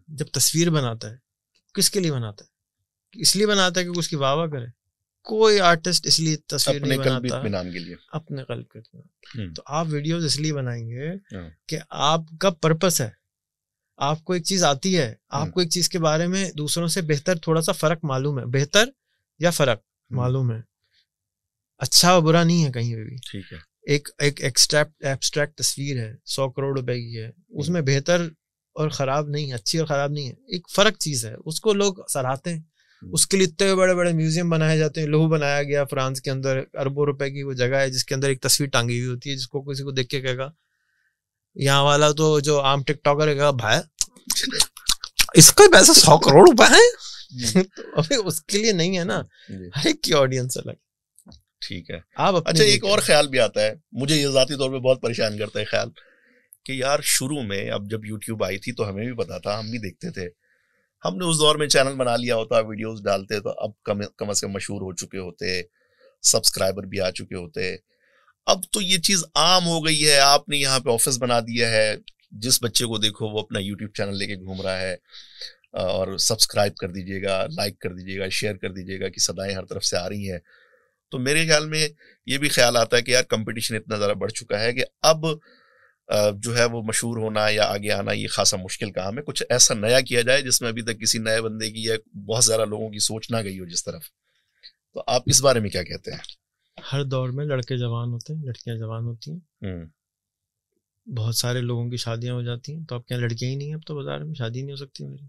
جب تصویر بناتا ہے کس کے لیے بناتا ہے؟ اس لیے بناتا ہے کہ اس کی واہ واہ کرے. کوئی آرٹسٹ اس لیے تصویر نہیں بناتا اپنے قلب کے اطمینان. تو آپ ویڈیوز اس لیے بنائیں گے کہ آپ کا پرپس ہے, آپ کو ایک چیز آتی ہے, آپ کو ایک چیز کے بارے میں دوسروں سے بہتر تھوڑا سا فرق معلوم ہے, بہتر یا فرق معلوم ہے, اچھا و برا نہیں ہے کہیں پہ بھی. ٹھیک ہے. ایک ایبسٹریکٹ تصویر ہے 100 کروڑ روپے کی ہے, اس میں بہتر اور خراب نہیں ہے, اچھی اور خراب نہیں ہے, ایک فرق چیز ہے, اس کو لوگ سراہتے ہیں. اس کے لیے اتنے بڑے بڑے میوزیم بنائے جاتے ہیں. لوہو بنایا گیا فرانس کے اندر, اربوں روپے کی وہ جگہ ہے جس کے اندر ایک تصویر ٹانگی ہوئی ہوتی ہے, جس کو کسی کو دیکھ کے کہے گا یہاں والا تو جو عام ٹک ٹاکر ہے گا بھائی اس کا پیسہ 100 کروڑ روپے ہے. ابھی اس کے لیے نہیں ہے نا, ہر ایک کی آڈینس الگ. ٹھیک ہے. آپ اچھا ایک اور خیال بھی آتا ہے مجھے, یہ ذاتی طور پہ بہت پریشان کرتا ہے خیال کہ یار شروع میں اب جب یوٹیوب آئی تھی تو ہمیں بھی پتا تھا, ہم بھی دیکھتے تھے, ہم نے اس دور میں چینل بنا لیا ہوتا, ویڈیوز ڈالتے, تو اب کم از کم مشہور ہو چکے ہوتے, سبسکرائبر بھی آ چکے ہوتے. اب تو یہ چیز عام ہو گئی ہے, آپ نے یہاں پہ آفس بنا دیا ہے, جس بچے کو دیکھو وہ اپنا یوٹیوب چینل لے کے گھوم رہا ہے, اور سبسکرائب کر دیجیے گا, لائک کر دیجیے گا, شیئر کر دیجیے گا, کہ صدایں ہر طرف سے آ رہی ہیں. تو میرے خیال میں یہ بھی خیال آتا ہے کہ یار کمپٹیشن اتنا زیادہ بڑھ چکا ہے کہ اب جو ہے وہ مشہور ہونا یا آگے آنا یہ خاصا مشکل کام ہے. کچھ ایسا نیا کیا جائے جس میں ابھی تک کسی نئے بندے کی یا بہت زیادہ لوگوں کی سوچ نہ گئی ہو جس طرف. تو آپ اس بارے میں کیا کہتے ہیں؟ ہر دور میں لڑکے جوان ہوتے ہیں, لڑکیاں جوان ہوتی ہیں, بہت سارے لوگوں کی شادیاں ہو جاتی ہیں. تو اب کیا لڑکیاں ہی نہیں ہیں, اب تو بازار میں شادی نہیں ہو سکتی میری.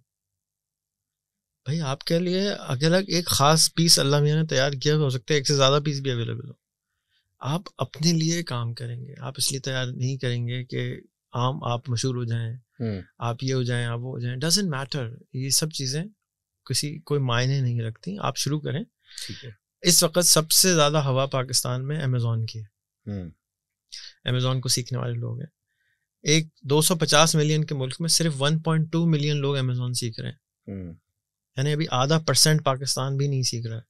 بھائی آپ کے لیے اکیلا ایک خاص پیس اللہ میاں نے تیار کیا, ہو سکتا ہے ایک سے زیادہ پیس بھی اویلیبل ہو. آپ اپنے لیے کام کریں گے, آپ اس لیے تیار نہیں کریں گے کہ آپ مشہور ہو جائیں, آپ یہ ہو جائیں, آپ وہ ہو جائیں. ڈزنٹ میٹر, یہ سب چیزیں کوئی معنی نہیں رکھتی. آپ شروع کریں. اس وقت سب سے زیادہ ہوا پاکستان میں امیزون کی ہے. امیزون کو سیکھنے والے لوگ ہیں. ایک 250 ملین کے ملک میں صرف 1.2 ملین لوگ امیزون سیکھ رہے ہیں. یعنی ابھی 0.5% پاکستان بھی نہیں سیکھ رہا ہے.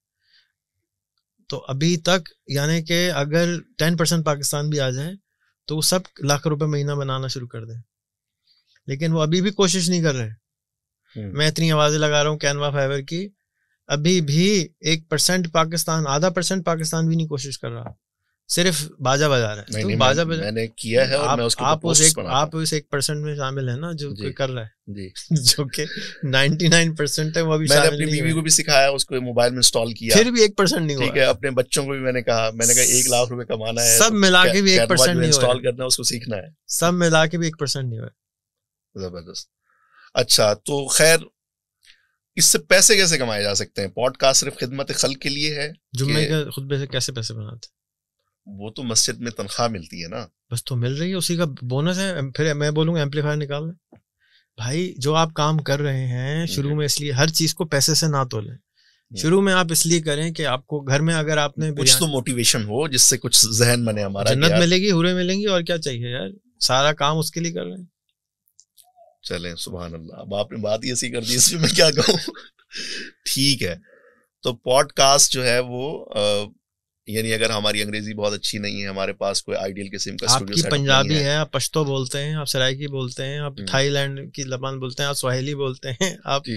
تو ابھی تک یعنی کہ اگر 10% پاکستان بھی آ جائے تو وہ سب لاکھ روپے مہینہ بنانا شروع کر دیں. لیکن وہ ابھی بھی کوشش نہیں کر رہے. میں اتنی آوازیں لگا رہا ہوں کینوا فائبر کی, ابھی بھی 1% پاکستان, 0.5% پاکستان بھی نہیں کوشش کر رہا, صرف باجا بجا رہا ہے. باجا بجا میں نے کیا ہے, اور آپ اس 1% میں شامل ہیں نا جو کر رہا ہے, جو کہ 99% ہے. وہ بھی میں نے اپنی بیوی کو بھی سکھایا, اس کو موبائل میں انسٹال کیا, پھر بھی 1% نہیں ہوا. ٹھیک ہے, اپنے بچوں کو بھی میں نے کہا 1 لاکھ روپے کمانا ہے, سب ملا کے بھی 1% نہیں انسٹال کرنا ہے, اس کو سیکھنا ہے, سب ملا کے بھی 1% نہیں ہوا. زبردست. اچھا تو خیر اس سے پیسے کیسے کمائے جا سکتے ہیں؟ پوڈ کاسٹ صرف خدمت خلق کے لیے ہے؟ جمعے کے خطبے سے کیسے پیسے بناتے؟ وہ تو مسجد میں تنخواہ ملتی ہے نا, بس تو مل رہی ہے, اسی کا بونس ہے. پھر میں بولوں گا ایمپلیفائر نکال لیں. بھائی جو آپ کام کر رہے ہیں شروع میں, اس لیے ہر چیز کو پیسے سے نہ تولیں. شروع میں آپ اس لیے کریں کہ آپ کو گھر میں اگر آپ نے کچھ تو موٹیویشن ہو جس سے کچھ ذہن بنے ہمارا, جنت ملے گی, حوریں ملیں گی, اور کیا چاہیے یار, سارا کام اس کے لیے کر رہے ہیں. چلیں سبحان اللہ, اب آپ نے بات ہی ایسی کر دی, اس میں کیا کہوں. ٹھیک ہے, تو پوڈ کاسٹ جو ہے وہ یعنی اگر ہماری انگریزی بہت اچھی نہیں ہے, ہمارے پاس کوئی آئیڈیل قسم کا اسٹوڈیو سیٹ اپ نہیں ہے, آپ کی پنجابی ہے, آپ پشتو بولتے ہیں, آپ سرائکی بولتے ہیں, آپ تھائی لینڈ کی زبان بولتے ہیں, آپ سواحلی بولتے ہیں, آپ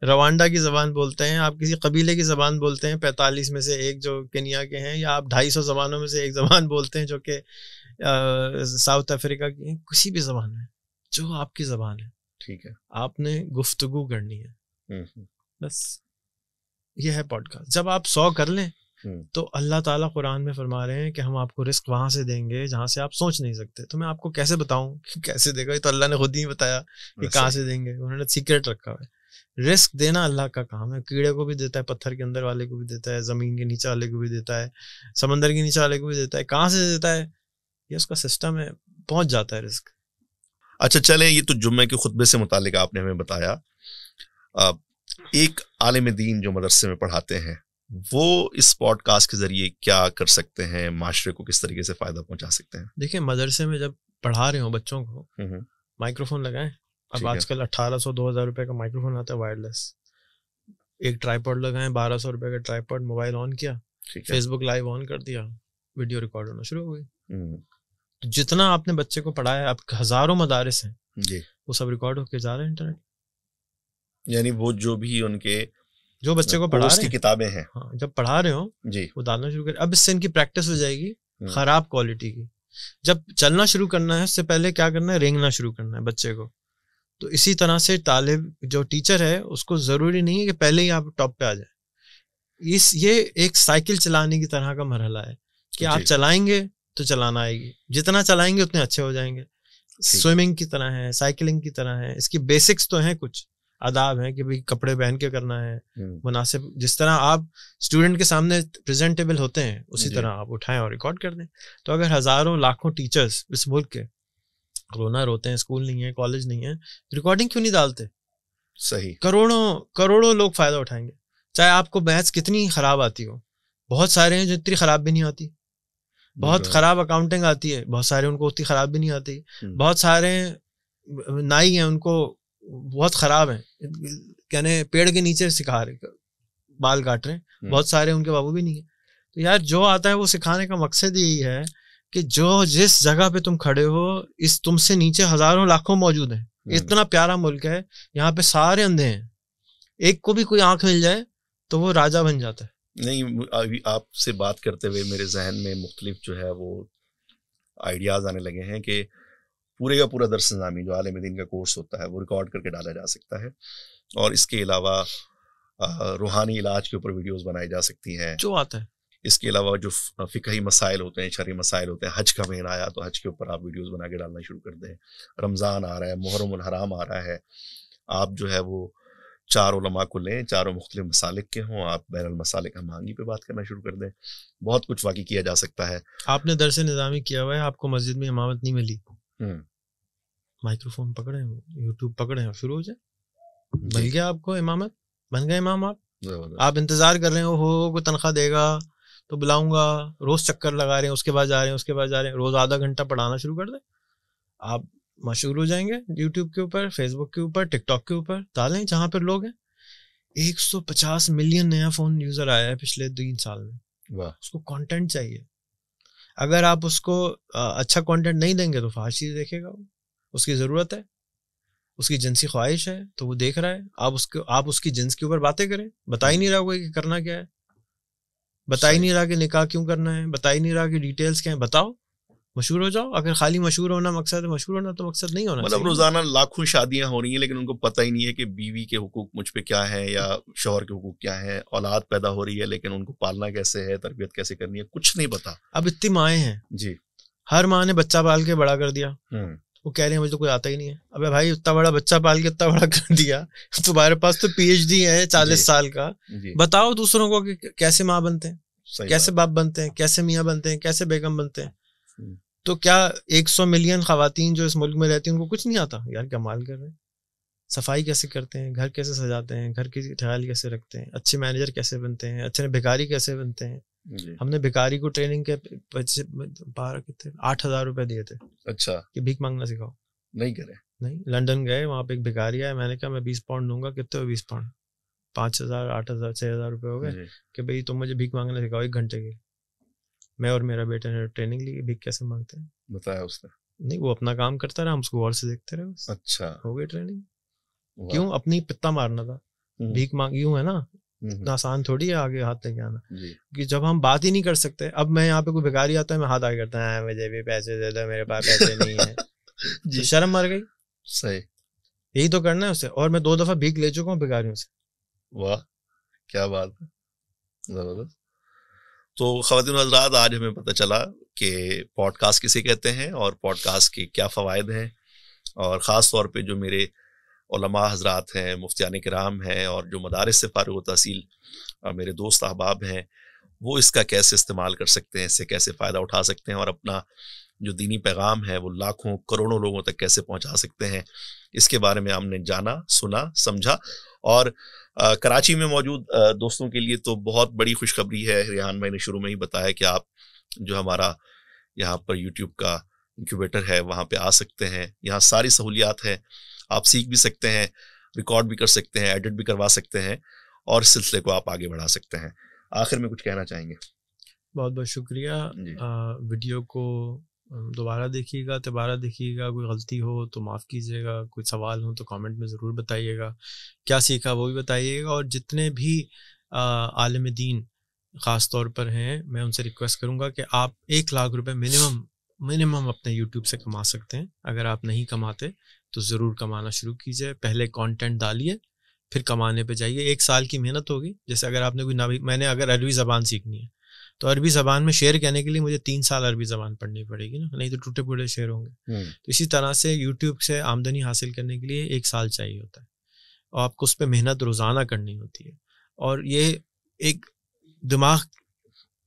روانڈا کی زبان بولتے ہیں, آپ کسی قبیلے کی زبان بولتے ہیں 45 میں سے ایک جو کنیا کے ہیں, یا آپ 250 زبانوں میں سے ایک زبان بولتے ہیں جو کہ ساؤتھ افریقہ کی ہیں. کسی بھی زبان میں جو آپ کی زبان ہے, ٹھیک ہے, آپ نے گفتگو کرنی ہے, بس یہ ہے پوڈ کاسٹ. جب آپ 100 کر لیں تو اللہ تعالیٰ قرآن میں فرما رہے ہیں کہ ہم آپ کو رزق وہاں سے دیں گے جہاں سے آپ سوچ نہیں سکتے. تو میں آپ کو کیسے بتاؤں کیسے دے گا, یہ تو اللہ نے خود ہی بتایا کہ کہاں سے دیں گے, انہوں نے سیکرٹ رکھا ہے. رزق دینا اللہ کا کام ہے, کیڑے کو بھی دیتا ہے, پتھر کے اندر والے کو بھی دیتا ہے, زمین کے نیچے والے کو بھی دیتا ہے, سمندر کے نیچے والے کو بھی دیتا ہے. کہاں سے دیتا ہے, یہ اس کا سسٹم ہے, پہنچ جاتا ہے رزق. اچھا چلیں, یہ تو جمعے کے خطبے سے متعلق آپ نے ہمیں بتایا. ایک عالم دین جو مدرسے میں پڑھاتے ہیں وہ اس پوڈ کاسٹ کے ذریعے کیا کر سکتے ہیں, معاشرے کو کس طریقے سے فائدہ پہنچا سکتے ہیں؟ دیکھیں مدرسے میں جب پڑھا رہے ہوں بچوں کو, مائکرو فون لگائیں. اب آج کل 1800-2000 روپے کا مائکرو فون آتا ہے وائرلیس. ایک ٹرائی پوڈ لگائیں, 1200 روپے کا ٹرائی پوڈ, موبائل آن کیا, فیس بک لائیو آن کر دیا, ویڈیو ریکارڈ ہونا شروع ہو گئی. جتنا آپ نے بچے کو پڑھایا, اب ہزاروں مدارس ہیں جی, وہ سب ریکارڈ ہو کے جا رہے ہیں انٹرنیٹ. یعنی وہ جو بھی ان کے جو بچے کو پڑھا رہے ہیں کتابیں ہیں, ہاں جب پڑھا رہے ہوں جی وہ ڈالنا شروع کریں. اب اس سے ان کی پریکٹس ہو جائے گی خراب کوالٹی کی. جب چلنا شروع کرنا ہے اس سے پہلے کیا کرنا ہے, رینگنا شروع کرنا ہے بچے کو. تو اسی طرح سے طالب جو ٹیچر ہے اس کو ضروری نہیں ہے کہ پہلے ہی آپ ٹاپ پہ آ جائیں. یہ ایک سائیکل چلانے کی طرح کا مرحلہ ہے کہ آپ چلائیں گے تو چلانا آئے گی, جتنا چلائیں گے اتنے اچھے ہو جائیں گے. سوئمنگ کی طرح ہے, سائیکلنگ کی طرح ہے. اس کی بیسکس تو ہیں, کچھ آداب ہیں کہ بھئی کپڑے پہن کے کرنا ہے مناسب, جس طرح آپ اسٹوڈنٹ کے سامنے پریزنٹیبل ہوتے ہیں اسی طرح آپ اٹھائیں اور ریکارڈ کر دیں. تو اگر ہزاروں لاکھوں ٹیچرز اس ملک کے رونا روتے ہیں, اسکول نہیں ہے, کالج نہیں ہے, ریکارڈنگ کیوں نہیں ڈالتے؟ صحیح, کروڑوں لوگ فائدہ اٹھائیں گے. چاہے آپ کو میتھس کتنی خراب آتی ہو, بہت سارے ہیں جو اتنی خراب بھی نہیں آتی, بہت خراب اکاؤنٹنگ آتی ہے, بہت سارے ان کو اتنی خراب بھی نہیں آتی, بہت سارے نائی ہیں ان کو بہت خراب ہیں, کہنے پیڑ کے نیچے سکھا رہے بال کاٹ رہے ہیں, بہت سارے ان کے بابو بھی نہیں ہیں. تو یار جو آتا ہے وہ سکھانے کا مقصد یہی ہے کہ جو جس جگہ پہ تم کھڑے ہو اس تم سے نیچے ہزاروں لاکھوں موجود ہیں, اتنا پیارا ملک ہے, یہاں پہ سارے اندھے ہیں, ایک کو بھی کوئی آنکھ مل جائے تو وہ راجا بن جاتا ہے. نہیں, ابھی آپ سے بات کرتے ہوئے میرے ذہن میں مختلف جو ہے وہ آئیڈیاز آنے لگے ہیں کہ پورے کا پورا درس نظامی جو عالم دین کا کورس ہوتا ہے وہ ریکارڈ کر کے ڈالا جا سکتا ہے, اور اس کے علاوہ روحانی علاج کے اوپر ویڈیوز بنائی جا سکتی ہیں جو آتا ہے. اس کے علاوہ جو فقہی مسائل ہوتے ہیں, شرعی مسائل ہوتے ہیں, حج کا مہینہ آیا تو حج کے اوپر آپ ویڈیوز بنا کے ڈالنا شروع کر دیں, رمضان آ رہا ہے, محرم الحرام آ رہا ہے, آپ جو ہے وہ 4 علماء کو لیں, چاروں مختلف مسالک کے ہوں, آپ بین المسالک ہمانگی پہ بات کرنا شروع کر دیں. بہت کچھ واقعی کیا جا سکتا ہے. آپ نے درس نظامی کیا ہوا ہے, آپ کو مسجد میں امامت نہیں ملی, مائکرو فون پکڑے, یوٹیوب پکڑے, شروع ہو جائے, بن گیا آپ کو امامت, بن گئے امام آپ انتظار کر رہے ہو کوئی تنخواہ دے گا تو بلاؤں گا, روز چکر لگا رہے ہیں, اس کے بعد جا رہے ہیں, اس کے بعد جا رہے ہیں, روز آدھا گھنٹہ پڑھانا شروع کر دیں, آپ مشہور ہو جائیں گے. یوٹیوب کے اوپر, فیس بک کے اوپر, ٹک ٹاک کے اوپر ڈالیں جہاں پر لوگ ہیں. 150 ملین نیا فون یوزر آیا ہے پچھلے 3 سال میں. اس کو کانٹینٹ چاہیے, اگر آپ اس کو اچھا کانٹینٹ نہیں دیں گے تو فحش چیز دیکھے گا, اس کی ضرورت ہے, اس کی جنسی خواہش ہے تو وہ دیکھ رہا ہے, آپ اس کی جنس کے اوپر باتیں کریں, بتا ہی نہیں رہا کوئی کہ کرنا کیا ہے, بتا ہی نہیں رہا کہ نکاح کیوں کرنا ہے, بتا ہی نہیں رہا کہ ڈیٹیلز کیا ہیں, بتاؤ, مشہور ہو جاؤ. اگر خالی مشہور ہونا مقصد ہے, مشہور ہونا تو مقصد نہیں ہونا مطلب چاہیے. روزانہ لاکھوں شادیاں ہو رہی ہیں لیکن ان کو پتہ ہی نہیں ہے کہ بیوی کے حقوق مجھ پہ کیا ہیں یا شوہر کے حقوق کیا ہیں, اولاد پیدا ہو رہی ہے لیکن ان کو پالنا کیسے ہے, تربیت کیسے کرنی ہے, کچھ نہیں پتا. اب اتنی مائیں ہیں جی, ہر ماں نے بچہ پال کے بڑا کر دیا, وہ کہہ رہے ہیں مجھے تو کوئی آتا ہی نہیں ہے. ابے بھائی اتنا بڑا بچہ پال کے اتنا بڑا کر دیا, تمہارے پاس تو پی ایچ ڈی ہے 40 سال کا, بتاؤ دوسروں کو کہ کیسے ماں بنتے ہیں, کیسے باپ بنتے ہیں, کیسے میاں بنتے ہیں, کیسے بیگم بنتے ہیں. تو کیا 100 ملین خواتین جو اس ملک میں رہتی ہیں ان کو کچھ نہیں آتا؟ یار کمال کر رہے ہیں. صفائی کیسے کرتے ہیں, گھر کیسے سجاتے ہیں, گھر کی خیال کیسے رکھتے ہیں, اچھے مینیجر کیسے بنتے ہیں, اچھے بھکاری کیسے بنتے ہیں. ہم نے بھکاری کو ٹریننگ کے 8,000 روپے دیے تھے. اچھا, کہ بھیک مانگنا سکھاؤ. نہیں کرے. نہیں, لنڈن گئے, وہاں پہ ایک بھکاری آیا, میں نے کہا میں 20 پاؤنڈ دوں گا. کتنے ہوئے 20 پاؤنڈ؟ 5,000 8,000 6,000 روپے ہو گئے. کہ بھائی تم مجھے بھیک مانگنا سکھاؤ 1 گھنٹے کی. میں اور میرا بیٹا نے ٹریننگ لی, بھیک کیسے مانگتے ہیں بتایا اس نے. نہیں, وہ اپنا کام کرتا رہا, ہم اس کو غور سے دیکھتے رہے. اچھا, ہو گئی ٹریننگ. کیوں؟ اپنی پتا مارنا تھا. بھیک مانگ یوں ہے نا, اتنا آسان تھوڑی ہے آگے ہاتھ لے کے آنا. کہ جب ہم بات ہی نہیں کر سکتے, اب میں یہاں پہ کوئی بھکاری آتا ہے میں ہاتھ آگے کرتا ہے, مجھے بھی پیسے دے دو, میرے پاس پیسے نہیں ہیں. جی, شرم مر گئی. صحیح, یہی تو کرنا ہے اسے. اور میں 2 دفعہ بھیک لے چکا ہوں بھکاریوں سے. واہ کیا بات ہے, زبردست. تو خواتین حضرات, آج ہمیں پتہ چلا کہ پوڈ کاسٹ کسے کہتے ہیں اور پوڈ کاسٹ کے کیا فوائد ہیں, اور خاص طور پہ جو میرے علماء حضرات ہیں, مفتیان کرام ہیں, اور جو مدارس سے فارغ التحصیل میرے دوست احباب ہیں, وہ اس کا کیسے استعمال کر سکتے ہیں, اس سے کیسے فائدہ اٹھا سکتے ہیں, اور اپنا جو دینی پیغام ہے وہ لاکھوں کروڑوں لوگوں تک کیسے پہنچا سکتے ہیں, اس کے بارے میں ہم نے جانا, سنا, سمجھا. اور کراچی میں موجود دوستوں کے لیے تو بہت بڑی خوشخبری ہے. ریحان بھائی نے شروع میں ہی بتایا کہ آپ جو ہمارا یہاں پر یوٹیوب کا انکیوبیٹر ہے وہاں پہ آ سکتے ہیں. یہاں ساری سہولیات ہیں, آپ سیکھ بھی سکتے ہیں, ریکارڈ بھی کر سکتے ہیں, ایڈٹ بھی کروا سکتے ہیں, اور اس سلسلے کو آپ آگے بڑھا سکتے ہیں. آخر میں کچھ کہنا چاہیں گے؟ بہت بہت شکریہ. ویڈیو کو دوبارہ دیکھیے گا, دوبارہ دیکھیے گا. کوئی غلطی ہو تو معاف کیجیے گا, کوئی سوال ہو تو کامنٹ میں ضرور بتائیے گا, کیا سیکھا وہ بھی بتائیے گا. اور جتنے بھی عالم دین خاص طور پر ہیں, میں ان سے ریکویسٹ کروں گا کہ آپ 1 لاکھ روپے منیمم اپنے یوٹیوب سے کما سکتے ہیں. اگر آپ نہیں کماتے تو ضرور کمانا شروع کیجیے. پہلے کانٹینٹ ڈالیے, پھر کمانے پہ جائیے. 1 سال کی محنت ہوگی. جیسے اگر آپ نے میں نے اگر عربی زبان سیکھنی ہے تو عربی زبان میں شعر کہنے کے لیے مجھے 3 سال عربی زبان پڑھنی پڑے گی نا, نہیں تو ٹوٹے پھوٹے شعر ہوں گے. تو اسی طرح سے یوٹیوب سے آمدنی حاصل کرنے کے لیے 1 سال چاہیے ہوتا ہے, اور آپ کو اس پہ محنت روزانہ کرنی ہوتی ہے. اور یہ ایک دماغ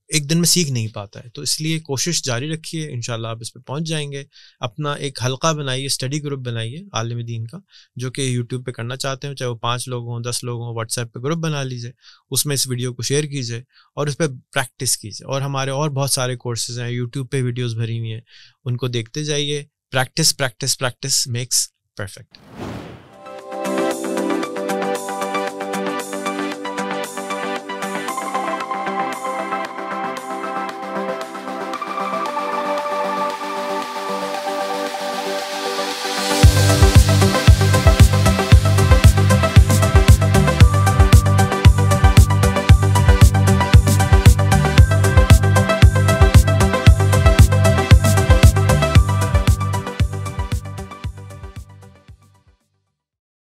ایک دن میں سیکھ نہیں پاتا ہے. تو اس لیے کوشش جاری رکھیے, انشاءاللہ آپ اس پہ پہنچ جائیں گے. اپنا ایک حلقہ بنائیے, اسٹڈی گروپ بنائیے عالم دین کا, جو کہ یوٹیوب پہ کرنا چاہتے ہیں, چاہے وہ 5 لوگ ہوں, 10 لوگ ہوں, واٹس ایپ پہ گروپ بنا لیجیے, اس میں اس ویڈیو کو شیئر کیجیے اور اس پہ پریکٹس کیجیے. اور ہمارے اور بہت سارے کورسز ہیں, یوٹیوب پہ ویڈیوز بھری ہوئی ہیں, ان کو دیکھتے جائیے. Practice practice practice makes perfect.